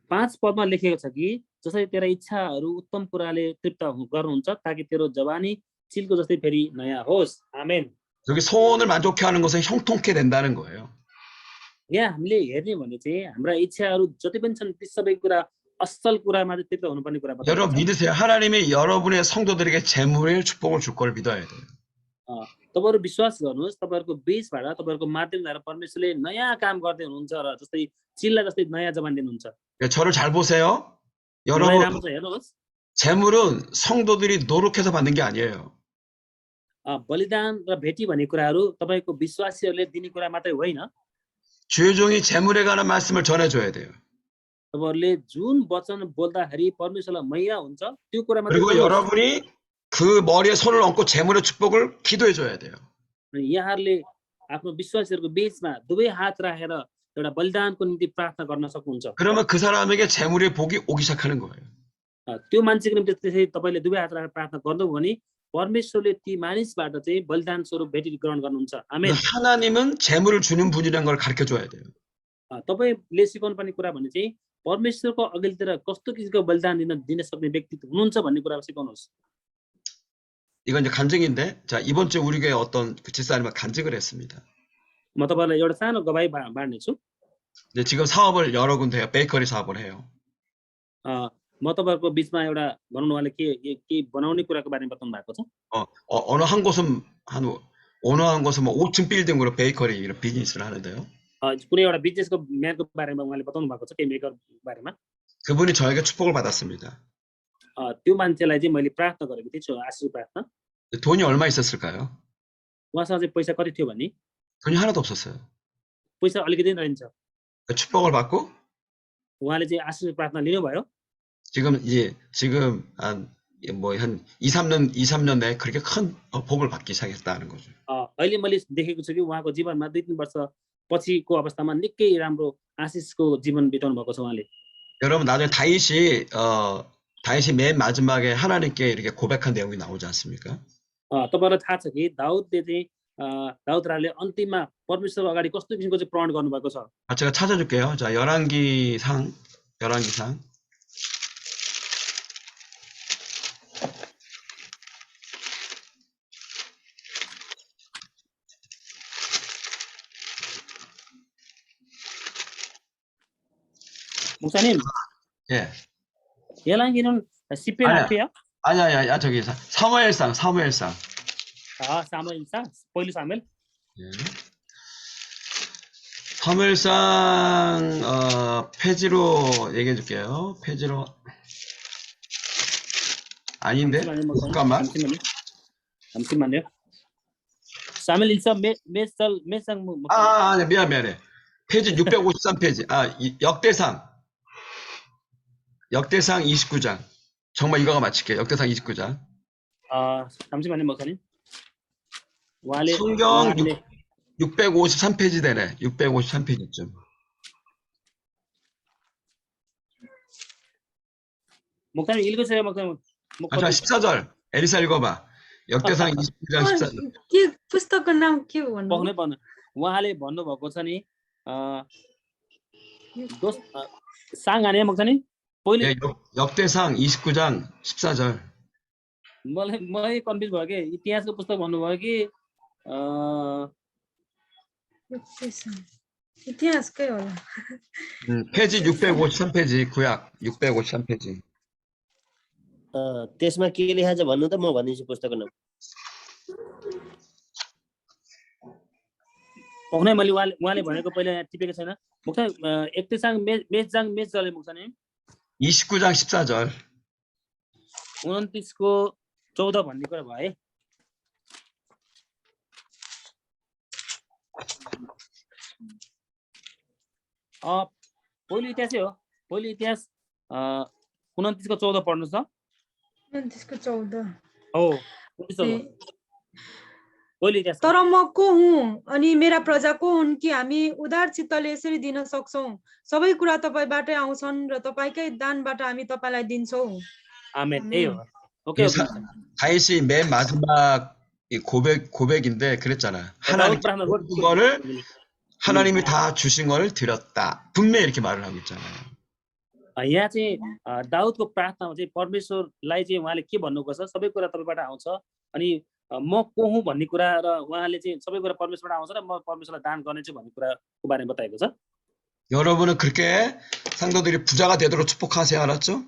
Speaker 2: 5 पदमा लेखेको छ कि जसरी तेरा इच्छाहरू उत्तम कुराले तृप्त गर्नुहुन्छ ताकि तेरो जवानी चिलको जस्तै फेरि नयाँ होस्। आमेन।
Speaker 1: 여기 소원을 만족해 하는 것은 형통케 된다는 거예요.
Speaker 2: यहाँ हामीले हेर्ने भने चाहिँ हाम्रा इच्छाहरू जति पनि छन् ती सबै कुरा असल कुरामा चाहिँ तृप्त हुनुपर्ने कुरा बताउँछ।
Speaker 1: 여러분 믿으세요. 하나님이 여러분의 성도들에게 재물의 축복을 줄 걸 믿어야 돼요.
Speaker 2: तपाईहरु विश्वास गर्नुहोस् तपाईहरुको बीचबाट तपाईहरुको माध्यमद्वारा परमेश्वरले नयाँ काम गर्दै हुनुहुन्छ र जस्तै चिल्ला जस्तै नयाँ जवान दिनुहुन्छ।
Speaker 1: 저를 잘 보세요.
Speaker 2: मलाई
Speaker 1: 여러분
Speaker 2: राम्रो छ हेर्नुहोस्।
Speaker 1: 재물은 성도들이 노력해서 받는 게 아니에요.
Speaker 2: बलिदान र भेटी भन्ने कुराहरू तपाईको विश्वासीहरूले दिने कुरा मात्रै होइन।
Speaker 1: 주의종이 재물에 관한 말씀을 전해줘야 돼요.
Speaker 2: तपाईहरुले जुन वचन बोल्दाखेरि परमेश्वरलाई महिमा हुन्छ त्यो कुरा मात्रै।
Speaker 1: 그리고 여러분이 그 머리에 손을 얹고 재물의 축복을 기도해 줘야 돼요.
Speaker 2: यहाँहरूले आफ्नो विश्वासीहरूको बीचमा दुवै हात राखेर एउटा बलिदानको निम्ति प्रार्थना गर्न सक्नुहुन्छ।
Speaker 1: 그러면 그 사람에게 재물의 복이 오기 시작하는 거예요.
Speaker 2: त्यो मान्छेको निम्ति त्यसरी तपाईले दुवै हात राखेर प्रार्थना गर्नुभयो भने परमेश्वरले ती मानिसबाट चाहिँ बलिदान स्वरूप भेटी ग्रहण गर्नुहुन्छ। आमेन।
Speaker 1: 하나님은 재물을 주는 분이라는 걸 가르쳐 줘야 돼요.
Speaker 2: तपाईले सिकाउनु पर्ने कुरा भने चाहिँ परमेश्वरको अघिल्तिर कस्तो किसिमको बलिदान दिन सक्ने व्यक्ति हुनुहुन्छ भन्ने कुरा सिकाउनुहोस्।
Speaker 1: 이건 이제 간증인데, 자, 이번 주에 우리 교회 어떤 그 집사님은 간증을 했습니다.
Speaker 2: म तपाईलाई एउटा सानो गवाही बाँड्नेछु।
Speaker 1: 이제 지금 사업을 여러 군데 해요. 베이커리 사업을 해요.
Speaker 2: म तपाईँहरूको बिचमा एउटा भनौँ न उहाँले के बनाउने कुराको बारेमा बताउनु भएको छ।
Speaker 1: 어느 한 곳은 뭐 5층 빌딩으로 베이커리 이런 비즈니스를 하는데요.
Speaker 2: कुनै एउटा बिजनेसको म्यानको बारेमा उहाँले बताउनु भएको छ, केही मेकर बारेमा।
Speaker 1: 그분이 저에게 축복을 받았습니다.
Speaker 2: त्यो मान्छेलाई चाहिँ मैले प्रार्थना गरेको थिएँ, आशीर्वाद प्रार्थना।
Speaker 1: 돈이 얼마 있었을까요?
Speaker 2: उहाँसँग चाहिँ पैसा कति थियो भने
Speaker 1: 돈이 하나도 없었어요.
Speaker 2: पैसा अलिकति रहन्छ।
Speaker 1: 축복을 받고
Speaker 2: उहाँले चाहिँ आशीर्वाद प्रार्थना लिनुभयो।
Speaker 1: 지금 한 2-3년 내에 그렇게 큰 복을 받기 시작했다는 거죠.
Speaker 2: अहिले मैले देखेको छु कि उहाँको जीवनमा 2-3 वर्ष पछिको अवस्थामा निकै राम्रो आशिषको जीवन बिताउनु भएको छ उहाँले।
Speaker 1: 여러분 나중에 다윗이 맨 마지막에 하나님께 이렇게 고백한 내용이 나오지 않습니까?
Speaker 2: तपाईलाई थाहा छ कि दाउदले चाहिँ दाउद राजाले अन्तिममा परमेश्वर अगाडि कस्तो किसिमको चाहिँ प्रण गर्नुभएको छ।
Speaker 1: 제가 찾아줄게요. 자, 열왕기상.
Speaker 2: 목사님,
Speaker 1: 예.
Speaker 2: 열왕기는 시편 앞이야?
Speaker 1: 아니야. 저기 사무엘상.
Speaker 2: 사무엘상, पहिलो 사무엘.
Speaker 1: 예. 사무엘상 페이지로 얘기해 줄게요. 페이지로 아닌데? 잠깐만.
Speaker 2: 잠시만요. 사무엘 1상 몇상
Speaker 1: 아니, 미안해. 페이지 653페이지. 역대상 29장. 정말 이거가 맞힐게요. 역대상 29장.
Speaker 2: 잠시만요, 목사님.
Speaker 1: 성경 653페이지 되네. 653페이지쯤.
Speaker 2: 목사님 읽으세요, 목사님.
Speaker 1: 자, 14절. 에리사 읽어봐. 역대상 29장 14절.
Speaker 6: के पुस्तकको नाम के हो भन्नु?
Speaker 2: भन्नु उहाँले भन्नुभएको छ नि 상 아니에요, 목사님?
Speaker 1: 예, 역대상 29장 14절.
Speaker 2: मलाई कन्फ्युज भयो कि इतिहासको पुस्तक भन्नुभयो कि
Speaker 6: इतिहासकै होला।
Speaker 1: 페이지 653페이지 구약 653페이지.
Speaker 5: त्यसमा के लेखा छ भन्नु त म भनिदिन्छु पुस्तकको नाम।
Speaker 2: पाउनै मैले उहाँले भनेको पहिला टिपेको छैन। 목사님 역대상 몇 절에 목사님?
Speaker 1: 29장 14절.
Speaker 2: 29को 14 भन्ने कुरा भयो है। पहिलो इतिहासै हो। पहिलो इतिहास 29को 14 पढ्नुस् त।
Speaker 6: 29को 14
Speaker 2: हो 29 पहिलो इतिहास।
Speaker 6: तर म को हुँ अनि मेरा प्रजा को हुन् कि हामी उदार चित्तले यसरी दिन सक्छौं। सबै कुरा तपाईबाटै आउँछन् र तपाईकै दानबाट हामी तपाईलाई दिन्छौं।
Speaker 2: 아멘. 에요. 오케이.
Speaker 1: 다윗이 맨 마지막 고백인데 그랬잖아. 하나님이 다 주신 거를 드렸다. 분명히 이렇게 말을 하고 있잖아요.
Speaker 2: यहाँ चाहिँ दाउदको प्रार्थनामा चाहिँ परमेश्वरलाई चाहिँ उहाँले के भन्नुभएको छ, सबै कुरा तपाईबाट आउँछ अनि म को हुँ भन्ने कुरा र उहाँले चाहिँ सबै कुरा परमेश्वरबाट आउँछ र म परमेश्वरलाई दान गर्नेछु भन्ने कुराको बारेमा बताएको छ।
Speaker 1: 여러분은 그렇게 상도들이 부자가 되도록 축복하세요. 알았죠?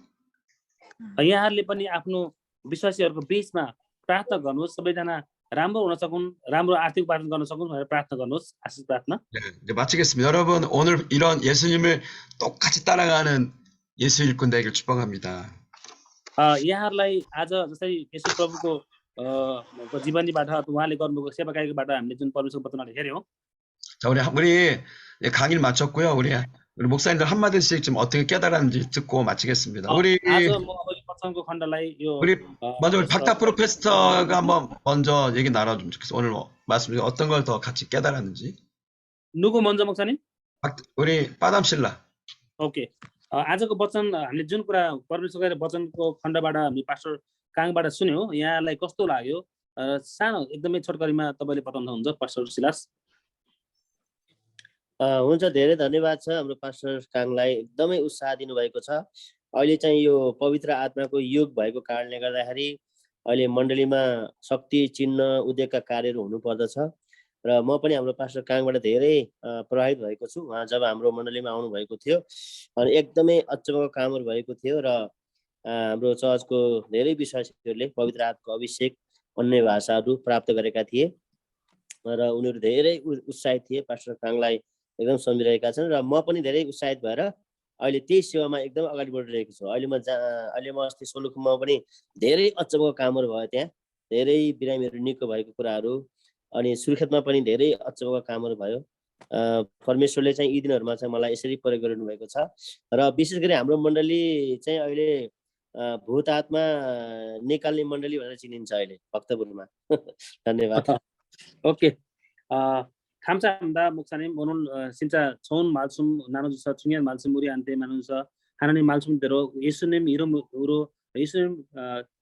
Speaker 2: यहाँहरूले पनि आफ्नो विश्वासीहरूको बीचमा प्रार्थना गर्नुहोस्, सबैजना राम्रो हुन सकुन्, राम्रो आर्थिक उपार्जन गर्न सकुन् भनेर प्रार्थना गर्नुहोस्, आशीष प्रार्थना।
Speaker 1: 네, 이제 마치겠습니다. 여러분 오늘 이런 예수님을 똑같이 따라가는 예수 일꾼 되길 축복합니다.
Speaker 2: यहाँहरूलाई आज जस्तै येशू प्रभुको जीवनीबाट उहाँले गर्नुभएको सेवाकार्यबाट हामीले जुन परमेश्वरको वचनहरू हेर्यौं।
Speaker 1: 자, 우리 강의를 마쳤고요. 우리 목사님들 한마디씩 좀 어떻게 깨달았는지 듣고 마치겠습니다. 우리 먼저 박타 프로페스터가 한번 먼저 얘기 나눠주면 좋겠어요. 오늘 말씀 중에 어떤 걸 더 같이 깨달았는지.
Speaker 2: 누구 먼저 목사님?
Speaker 1: 우리 빠담실라.
Speaker 2: 오케이. आजको वचन हामीले जुन कुरा परमेश्वरको वचनको खण्डबाट हामी पास्टर काङबाट सुन्यो यहाँलाई कस्तो लाग्यो सानो एकदमै छोटकरीमा तपाईले बताउन सक्नुहुन्छ पास्टर सिलास?
Speaker 5: हुन्छ, धेरै धन्यवाद छ हाम्रो पास्टर काङलाई, एकदमै उत्साह दिनुभएको छ। अहिले चाहिँ यो पवित्र आत्माको युग भएको कारणले गर्दाखेरि अहिले मण्डलीमा शक्ति चिन्ह उद्योगका कार्यहरू हुनुपर्दछ र म पनि हाम्रो पास्टर काङबाट धेरै प्रभावित भएको छु। उहाँ जब हाम्रो मण्डलीमा आउनुभएको थियो अनि एकदमै अचम्मको कामहरू भएको थियो र हाम्रो चर्चको धेरै विश्वासीहरूले पवित्र आत्माको अभिषेक अन्य भाषाहरू प्राप्त गरेका थिए र उनीहरू धेरै उत्साहित थिए, पास्टर काङलाई एकदम सम्झिरहेका छन् र म पनि धेरै उत्साहित भएर अहिले त्यही सेवामा एकदम अगाडि बढिरहेको छु। अहिले म अस्ति सोलुखुम्बमा पनि धेरै अचम्मको कामहरू भयो, त्यहाँ धेरै बिरामीहरू निको भएको कुराहरू, अनि सुर्खेतमा पनि धेरै अचम्मको कामहरू भयो। परमेश्वरले चाहिँ यी दिनहरूमा चाहिँ मलाई यसरी प्रयोग गरिनु भएको छ र विशेष गरी हाम्रो मण्डली चाहिँ अहिले भूत आत्मा निकाल्ने मण्डली भनेर चिनिन्छ अहिले भक्तपुरमा। धन्यवाद।
Speaker 2: 오케이. 감사합니다, 목사님. 오늘 진짜 좋은 말씀 나눠주셔서 중요한 말씀 우리한테 나눠주셔서 하나님 말씀대로 예수님 이름으로 예수님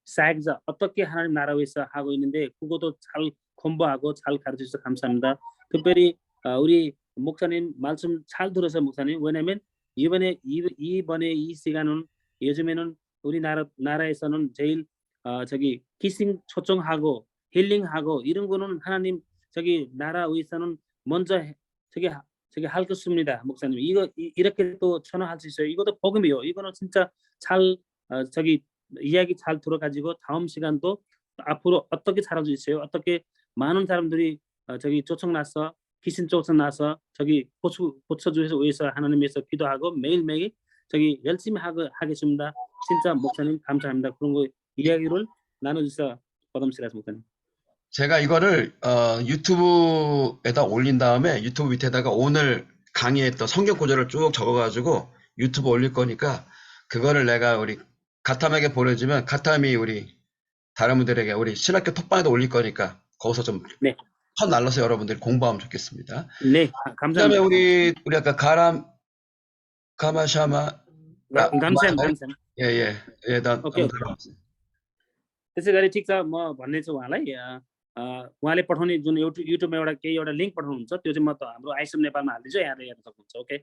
Speaker 2: 사역자 어떻게 하나님 나라 위해서 하고 있는데 그것도 잘 공부하고 잘 가르쳐주셔서 감사합니다. 특별히 우리 목사님 말씀 잘 들어서 목사님, 왜냐면 이번에 이 시간은 요즘에는 우리 나라에서는 제일 저기 키싱 초청하고 힐링하고 이런 거는 하나님 저기 나라 위해서는 먼저 저기 할 것입니다, 목사님. 이거 이렇게 또 전화할 수 있어요. 이것도 복음이요. 이거는 진짜 잘 저기 이야기 잘 들어가지고 다음 시간도 앞으로 어떻게 살아줄 수 있어요? 어떻게 많은 사람들이 저기 초청나서 귀신 쫓아나서 저기 고쳐주셔서 위해서 하나님께서 기도하고 매일매일 저기 열심히 하겠습니다. 진짜 목사님 감사합니다. 그런 거 이야기를 나눠주셔서 고맙습니다, 목사님.
Speaker 1: 제가 이거를 유튜브에다 올린 다음에 유튜브 밑에다가 오늘 강의했던 성경 구절을 쭉 적어가지고 유튜브 올릴 거니까 그거를 내가 우리 가탐에게 보내주면 가탐이 우리 다른 분들에게 우리 신학교 톡방에도 올릴 거니까 거기서 좀 헛 날라서 여러분들이 공부하면 좋겠습니다.
Speaker 2: 네,
Speaker 1: 그다음에
Speaker 2: 감사합니다.
Speaker 1: 우리 아까 가마샤마
Speaker 2: 감사합니다.
Speaker 1: 예, 나
Speaker 2: 오케이. त्यसै गरी ठिक छ, म भन्ने छु उहाँलाई उहाँले पठाउने जुन युट्युबमा एउटा लिङ्क पठाउनुहुन्छ त्यो चाहिँ म त हाम्रो आइसम नेपालमा हालिदिन्छु, यहाँले हेर्न सक्नुहुन्छ। ओके,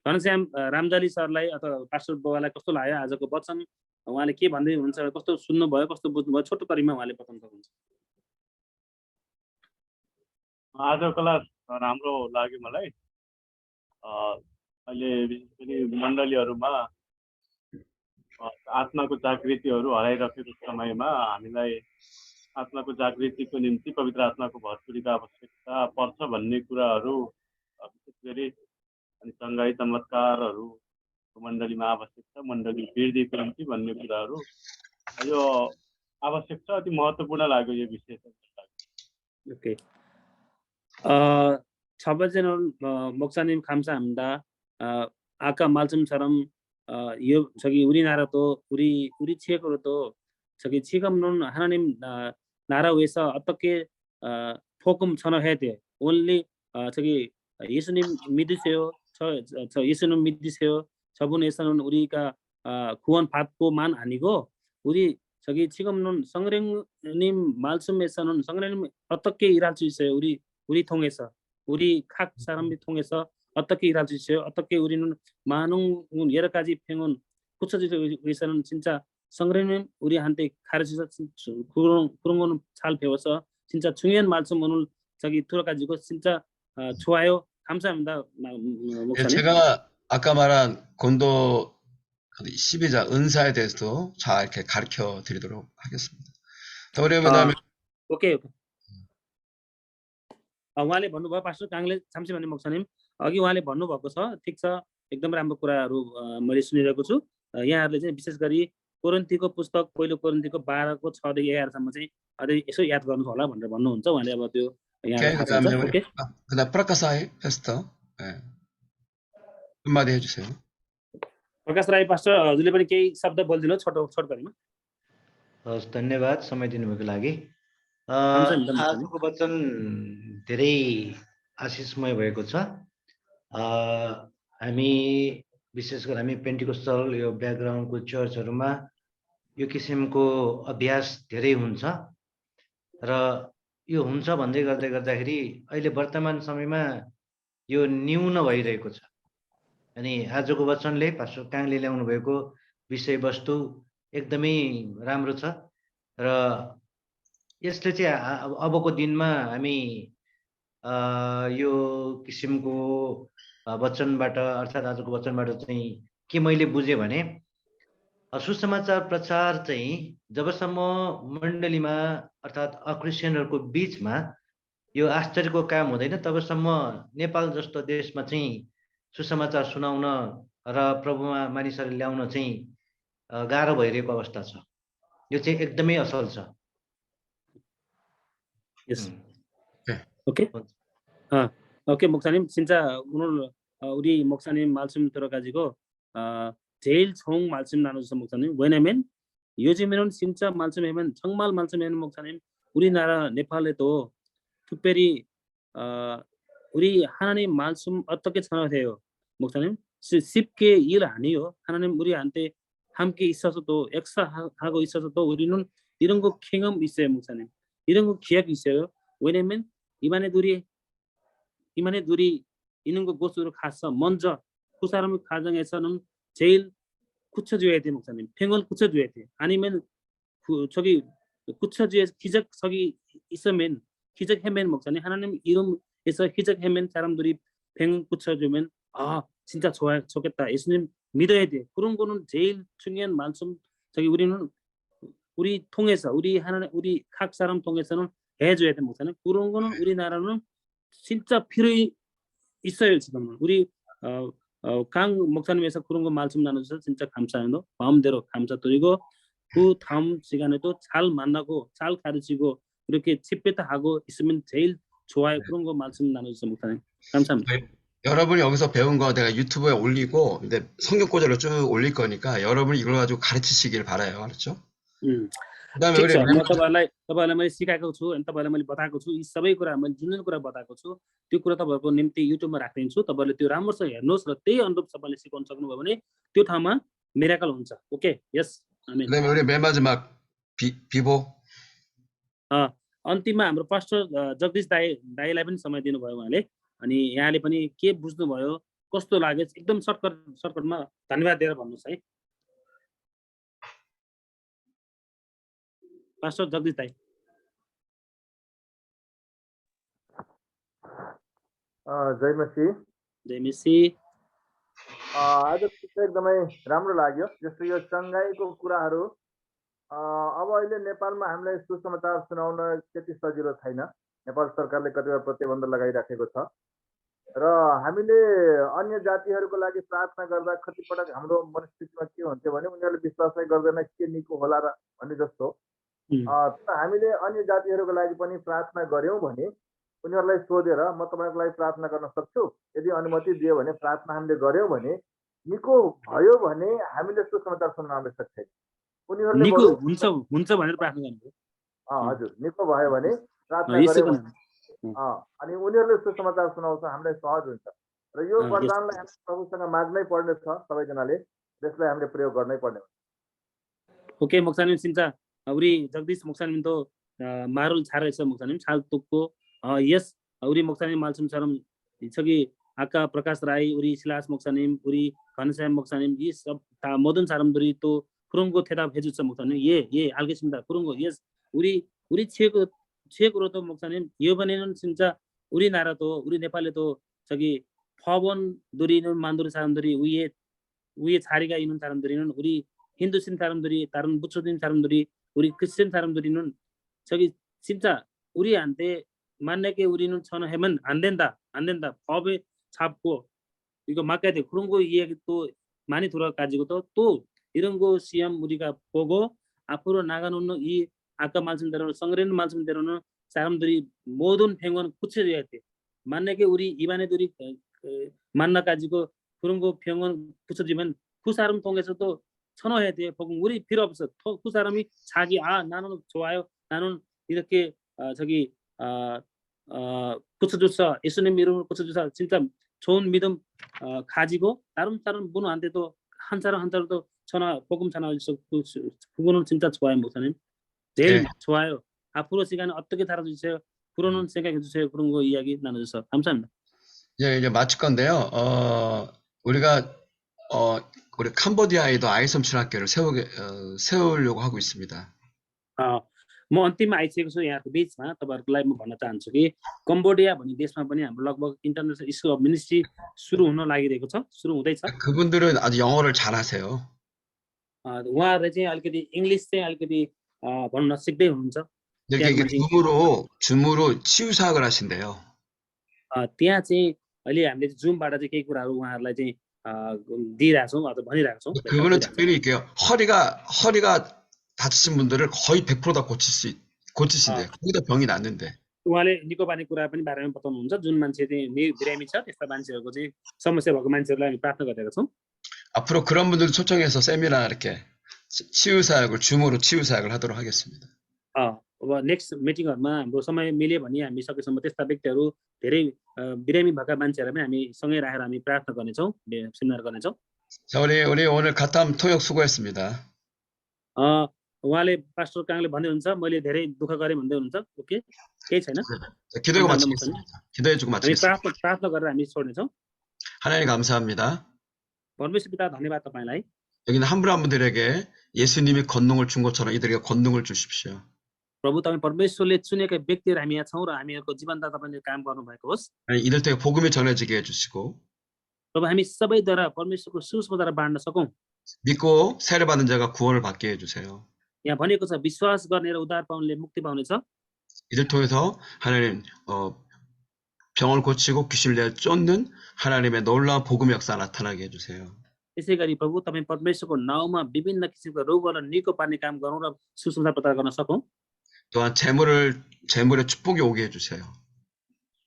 Speaker 2: घनश्याम रामजाली सरलाई अथवा पास्टर बाबालाई कस्तो लाग्यो आजको वचन, उहाँले के भन्दै हुनुहुन्छ, कस्तो सुन्नुभयो, कस्तो बुझ्नुभयो, छोटो करीमा उहाँले बताउन सक्नुहुन्छ।
Speaker 3: आजको क्लास राम्रो लाग्यो मलाई। अहिले विशेष गरी मण्डलीहरूमा आत्माको जागृतिहरू हराइरहेको समयमा हामीलाई आत्माको जागृतिको निम्ति पवित्र आत्माको भरपुरीको आवश्यकता पर्छ भन्ने कुराहरू विशेष गरी अनि सङ्घाई चमत्कारहरू मण्डलीमा आवश्यक छ, मण्डली वृद्धिको निम्ति भन्ने कुराहरू यो आवश्यक छ। अति महत्त्वपूर्ण लाग्यो यो विषय।
Speaker 2: 오케이. 첫 번째는 목사님 감사합니다. 아까 말씀처럼 저기 우리나라도 우리 지역으로도 저기 지금은 하나님 나라 위해서 어떻게 복음 전해야 돼. only 저기 예수님 믿으세요. 저 예수님 믿으세요. 저분에서는 우리가 구원 받고만 아니고 우리 저기 지금은 성령님 말씀에서는 성령님 어떻게 일할 수 있어요? 우리 통해서 우리 각 사람이 통해서 어떻게 일할 수 있어요? 어떻게 우리는 많은 여러 가지 병은 고쳐주기 위해서는 진짜 성령님 우리한테 가르쳐서 그런 거는 잘 배워서 진짜 중요한 말씀 오늘 저기 들어가지고 진짜 좋아요. 감사합니다, 목사님.
Speaker 1: 제가 아까 말한 곤도 12자 은사에 대해서도 잘 이렇게 가르쳐 드리도록 하겠습니다. 그다음에
Speaker 2: 오케이. उहाँले भन्नुभयो पास्टर काङले साम्सी भन्ने 목사님 अघि उहाँले भन्नुभएको छ, ठिक छ, एकदम राम्रो कुराहरू मैले सुनिरहेको छु। यहाँहरूले चाहिँ विशेष गरी कोरिन्थीको पुस्तक पहिलो कोरिन्थीको 12 को 6 देखि 11 सम्म चाहिँ अझै यसो याद गर्नु होला भनेर भन्नुहुन्छ उहाँले। अब त्यो
Speaker 1: 그다음에 प्रकाशराय 페스터 한마디 해주세요.
Speaker 2: प्रकाश राई पास्टर हजुरले पनि केही शब्द बोलिदिनु छोटो करीमा।
Speaker 4: हस्, धन्यवाद समय दिनुभएको लागि। आजको वचन धेरै आशिषमय भएको छ। हामी विशेष गरी हामी पेन्टिकोस्टल यो ब्याकग्राउन्डको चर्चहरूमा यो किसिमको अभ्यास धेरै हुन्छ र यो हुन्छ भन्दै गर्दाखेरि अहिले वर्तमान समयमा यो न्यून भइरहेको छ। अनि आजको वचनले पास्टर काङले ल्याउनु भएको विषयवस्तु एकदमै राम्रो छ र यसले चाहिँ अबको दिनमा हामी यो किसिमको वचनबाट अर्थात् आजको वचनबाट चाहिँ के मैले बुझेँ भने सुसमाचार प्रचार चाहिँ जबसम्म मण्डलीमा अर्थात् अक्रिस्चियनहरूको बीचमा यो आश्चर्यको काम हुँदैन तबसम्म नेपाल जस्तो देशमा चाहिँ सुसमाचार सुनाउन र प्रभुमा मानिसहरू ल्याउन चाहिँ गाह्रो भइरहेको अवस्था छ। यो चाहिँ एकदमै असल छ।
Speaker 2: 오케이 목사님 진짜 오늘 우리 목사님 말씀 들어가지고 제일 좋은 말씀 나눠주셔서 목사님 왜냐면 요즘에는 진짜 말씀하면 정말 말씀하는 목사님 우리나라 네팔에도 특별히 우리 하나님 말씀 어떻게 전하세요 목사님 쉽게 일 아니에요. 하나님 우리한테 함께 있어서도 역사하고 있어서도 우리는 이런 거 경험 있어요 목사님. 이런 거 기억 있어요. 왜냐면 이만에 둘이 있는 곳으로 가서 먼저 그 사람의 가정에서는 제일 굳혀줘야 돼 목사님. 평을 굳혀줘야 돼. 아니면 저기 굳혀줘야 기적석이 있으면 기적하면 목사님 하나님 이름에서 기적하면 사람들이 평을 굳혀주면 진짜 좋겠다. 예수님 믿어야 돼. 그런 거는 제일 중요한 말씀. 저기 우리 통해서 우리 각 사람 통해서는 해줘야 돼 목사님. 그런 거는 우리나라는 진짜 필요 있어요 지금은. 우리 강 목사님에서 그런 거 말씀 나눠주셔서 진짜 감사해요. 마음대로 감사드리고 그 다음 시간에도 잘 만나고 잘 가르치고 이렇게 집회도 하고 있으면 제일 좋아요. 그런 거 말씀 나눠주셔서 목사님 감사합니다.
Speaker 1: 여러분이 여기서 배운 거 내가 유튜브에 올리고 근데 성경 구절로 쭉 올릴 거니까 여러분이 이걸 가지고 가르치시길 바라요. 알았죠? 그다음에
Speaker 2: ठिक
Speaker 1: 우리
Speaker 2: छ म तपाईहरुलाई मैले सिकाएको छु अनि तपाईहरुलाई मैले बताएको छु यी सबै कुरा मैले जुन कुरा बताएको छु त्यो कुरा तपाईहरुको निम्ति युट्युबमा राख्दिन्छु तपाईहरुले त्यो राम्रोसँग हेर्नुस् र त्यही अनुरूप तपाईले सिकाउन सक्नुभयो भने त्यो ठाउँमा मिराकल हुन्छ ओके यस आमेन
Speaker 1: 그다음에 우리 맨 마지막 비보
Speaker 2: अन्तिममा हाम्रो पास्टर जगदीश दाइलाई पनि समय दिनुभयो उहाँले अनि यहाँले पनि के बुझ्नुभयो कस्तो लाग्यो एकदम सर्टकटमा धन्यवाद दिएर भन्नुस् है पास्टर जगदीश दाइ
Speaker 7: जय मसीह
Speaker 2: जय मसी
Speaker 7: आज एकदमै राम्रो लाग्यो जस्तो यो चङ्गाईको कुराहरू अब अहिले नेपालमा हामीलाई सुसमाचार सुनाउन त्यति सजिलो छैन नेपाल सरकारले कतिपय प्रतिबन्ध लगाइराखेको छ र हामीले अन्य जातिहरूको लागि प्रार्थना गर्दा कतिपटक हाम्रो मनस्थितिमा के हुन्थ्यो भने उनीहरूले विश्वासै गर्दैन के निको होला र भन्ने जस्तो हामीले अन्य जातिहरूको लागि पनि प्रार्थना गर्यौं भने उनीहरूलाई सोधेर म तपाईहरुको लागि प्रार्थना गर्न सक्छु यदि अनुमति दियो भने प्रार्थना हामीले गर्यौं भने निको भयो भने हामीले सुसमाचार सुन्न आवश्यक छैन उनीहरूले
Speaker 2: निको हुन्छ भनेर प्रार्थना गर्नु
Speaker 7: हजुर निको भयो भने प्रार्थना गर्यौं अनि उनीहरूले सुसमाचार सुनाउँछ हामीलाई सहज हुन्छ र यो वरदानलाई हामी प्रभुसँग माग्नै पर्ने छ सबैजनाले त्यसलाई हामीले प्रयोग गर्नै पर्ने हुन्छ
Speaker 2: ओके 목사님 진짜 우리 जगदीश 목사님도 말을 잘했어요 목사님 잘 듣고 yes 우리 목사님 말씀처럼 저기 아까 प्रकाश राई 우리 실라스 목사님 우리 간사람 목사님 이 다 모든 사람들이 또 그런 거 대답해 줬어 목사님 예 알겠습니다 그런 거 yes 우리 최고로도 목사님 이번에는 진짜 우리나라도 우리 네팔에도 저기 법원들이 만드는 사람들이 위에 자리가 있는 사람들이는 우리 힌두신 사람들이 다른 무슬림 사람들이 우리 크리스천 사람들이는 저기 진짜 우리한테 만약에 우리는 전화하면 안 된다 법에 잡고 이거 막아야 돼 그런 거 이야기 또 많이 들어가지고 또 이런 거 시험 우리가 보고 앞으로 나가는 이 아까 말씀대로 성례는 말씀대로는 사람들이 모든 병원 고쳐줘야 돼 만약에 우리 이반애들이 만나가지고 그런 거 병원 고쳐주면 그 사람 통해서도 선호해야 돼 복음 우리 필요 없어 그 사람이 자기 나는 좋아요 나는 이렇게 저기 고쳐줬어 예수님 이름으로 고쳐줘서 진짜 좋은 믿음 가지고 다른 분한테도 한 사람도 복음 전하면서 그거는 진짜 좋아요, 목사님. 제일 좋아요. 앞으로 시간에 어떻게 달아주세요. 그러는 생각해 주세요. 그런 거 이야기 나눠주셔서 감사합니다.
Speaker 1: 이제 마칠 건데요. 우리가 우리 캄보디아에도 아이섬 신학교를 세우려고 하고 있습니다.
Speaker 2: म अन्तिममा आइसकेको छु यहाँको बिचमा तपाईहरुलाई म भन्न चाहन्छु कि कम्बोडिया भन्ने देशमा पनि हाम्रो लगभग इन्टरनेसनल स्कुल अफ मिनिस्ट्री सुरु हुन लागिरहेको छ, सुरु हुँदैछ।
Speaker 1: 그분들은 아주 영어를 잘하세요.
Speaker 2: उहाँहरुले चाहिँ अलिकति इंग्लिश चाहिँ अलिकति भन्न सिक्दै हुनुहुन्छ।
Speaker 1: 이렇게 줌으로 치유 사역을 하신대요.
Speaker 2: त्यहाँ चाहिँ अहिले हामीले जुमबाट चाहिँ केही कुराहरु उहाँहरुलाई चाहिँ दिइरहेका छौं अथवा भनिरहेका छौं।
Speaker 1: 그분은 특별히 이렇게요. 허리가 다치신 분들을 거의 100% 다 고치신대요. 거기다 병이 났는데.
Speaker 2: उहाँले निको पार्ने कुरा पनि बारेमा बताउनुहुन्छ। जुन मान्छे चाहिँ बिरामी छ त्यस्ता मान्छेहरुको चाहिँ समस्या भएको मान्छेहरुलाई हामी प्रार्थना गरिरहेका छौं।
Speaker 1: 앞으로 그런 분들 초청해서 세미나 이렇게 치유 사역을 줌으로 치유 사역을 하도록 하겠습니다.
Speaker 2: अब नेक्स्ट मिटिङहरुमा हाम्रो समय मिल्यो भने हामी सकेसम्म त्यस्ता व्यक्तिहरु धेरै बिरामी भएका मान्छेहरुलाई पनि हामी सँगै राखेर हामी प्रार्थना गर्नेछौं, सेमिनार गर्नेछौं।
Speaker 1: 자, 우리 오늘 가탐 통역 수고했습니다.
Speaker 2: उहाँले पास्टर काङले भन्दै हुनुहुन्छ मैले धेरै दुःख गरे भन्दै हुनुहुन्छ। ओके, केही छैन।
Speaker 1: 기도하고 마치겠습니다. 기도해주고
Speaker 2: हामी
Speaker 1: 마치겠습니다.
Speaker 2: प्रार्थना गरेर हामी छोड्नेछौं।
Speaker 1: 하나님 감사합니다.
Speaker 2: परमेश्वर पिता धन्यवाद तपाईलाई।
Speaker 1: 여기는 한 분 한 분들에게 예수님이 권능을 준 것처럼 이들에게 권능을 주십시오.
Speaker 2: प्रभु तपाईं परमेश्वरले चुनेका व्यक्तिहरु हामी यहाँ छौं र हामीहरुको जीवनदा तपाईले काम गर्नु भएको होस्।
Speaker 1: 이들 통해 복음이 전해지게 해주시고
Speaker 2: प्रभु हामी सबैद्वारा परमेश्वरको सुसमाचार बाँड्न सकौं।
Speaker 1: 믿고 세례 받은 자가 구원을 받게 해주세요.
Speaker 2: यहाँ भनेको छ विश्वास गर्ने र उद्धार पाउनेले मुक्ति पाउनेछ।
Speaker 1: 이들 통해서 하나님 병을 고치고 귀신을 내어 쫓는 하나님의 놀라운 복음의 역사 나타나게 해주세요.
Speaker 2: त्यसैगरी प्रभु तपाईं परमेश्वरको नाउँमा विभिन्न किसिमका रोगहरूलाई निको पार्ने काम गरौँ र सुसमाचार प्रचार गर्न सकौं।
Speaker 1: 또한 재물의 축복이 오게 해주세요.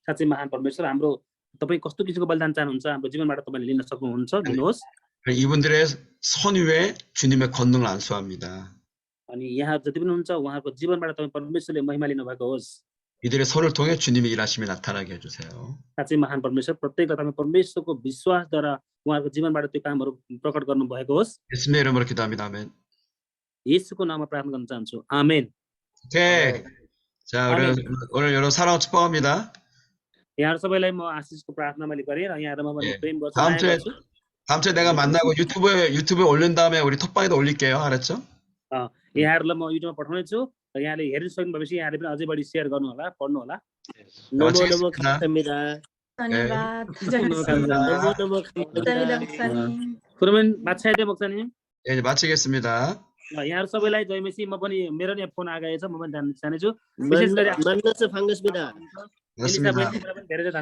Speaker 2: साँच्चै महान परमेश्वर हाम्रो तपाई कस्तो किसिमको बलिदान चाहनुहुन्छ हाम्रो जीवनबाट तपाईले लिन सक्नुहुन्छ, दिनुहोस्।
Speaker 1: 이분들의 선위에 주님의 권능을 안수합니다.
Speaker 2: अनि यहाँ जति पनि हुन्छ उहाँको जीवनबाट तपाई परमेश्वरले महिमा लिनु भएको होस्।
Speaker 1: 이들의 손을 통해 주님의 일하심이 나타나게 해주세요.
Speaker 2: साँच्चै महान परमेश्वर प्रत्येक तपाईं परमेश्वरको विश्वासद्वारा उहाँको जीवनबाट त्यो कामहरू प्रकट गर्नु भएको होस्।
Speaker 1: 예수님의 이름으로 기도합니다. 아멘.
Speaker 2: येशूको नाममा प्रार्थना गर्न चाहन्छु। आमेन।
Speaker 1: 오케이. 자, 오늘 여러분 사랑 축복합니다.
Speaker 2: यहाँहरु सबैलाई म आशिषको प्रार्थना मैले गरे र यहाँहरुमा पनि प्रेम गर्छु,
Speaker 1: 다음
Speaker 2: माया
Speaker 1: 주에
Speaker 2: गर्छु।
Speaker 1: 다음 주에 내가 만나고 유튜브에 올린 다음에 우리 톡방에도 올릴게요. 알았죠?
Speaker 2: यहाँहरुलाई म युट्युबमा पठाउने छु र यहाँले हेर्न सक्नु भएपछि यहाँले पनि अझै बढी शेयर गर्नु होला, पढ्नु होला।
Speaker 5: नमो नमो 감사합니다.
Speaker 6: धन्यवाद।
Speaker 2: 그러면 마쳐야 돼, 목사님.
Speaker 1: 예, 이제 마치겠습니다.
Speaker 2: यहाँहरु सबैलाई जय मसी। म पनि मेरो नि फोन आगएछ, म पनि जानेछु। विशेष गरी
Speaker 5: 만나서 반갑습니다.
Speaker 1: 반갑습니다.
Speaker 2: एलिसा बहिनीलाई पनि धेरै धेरै धन्यवाद।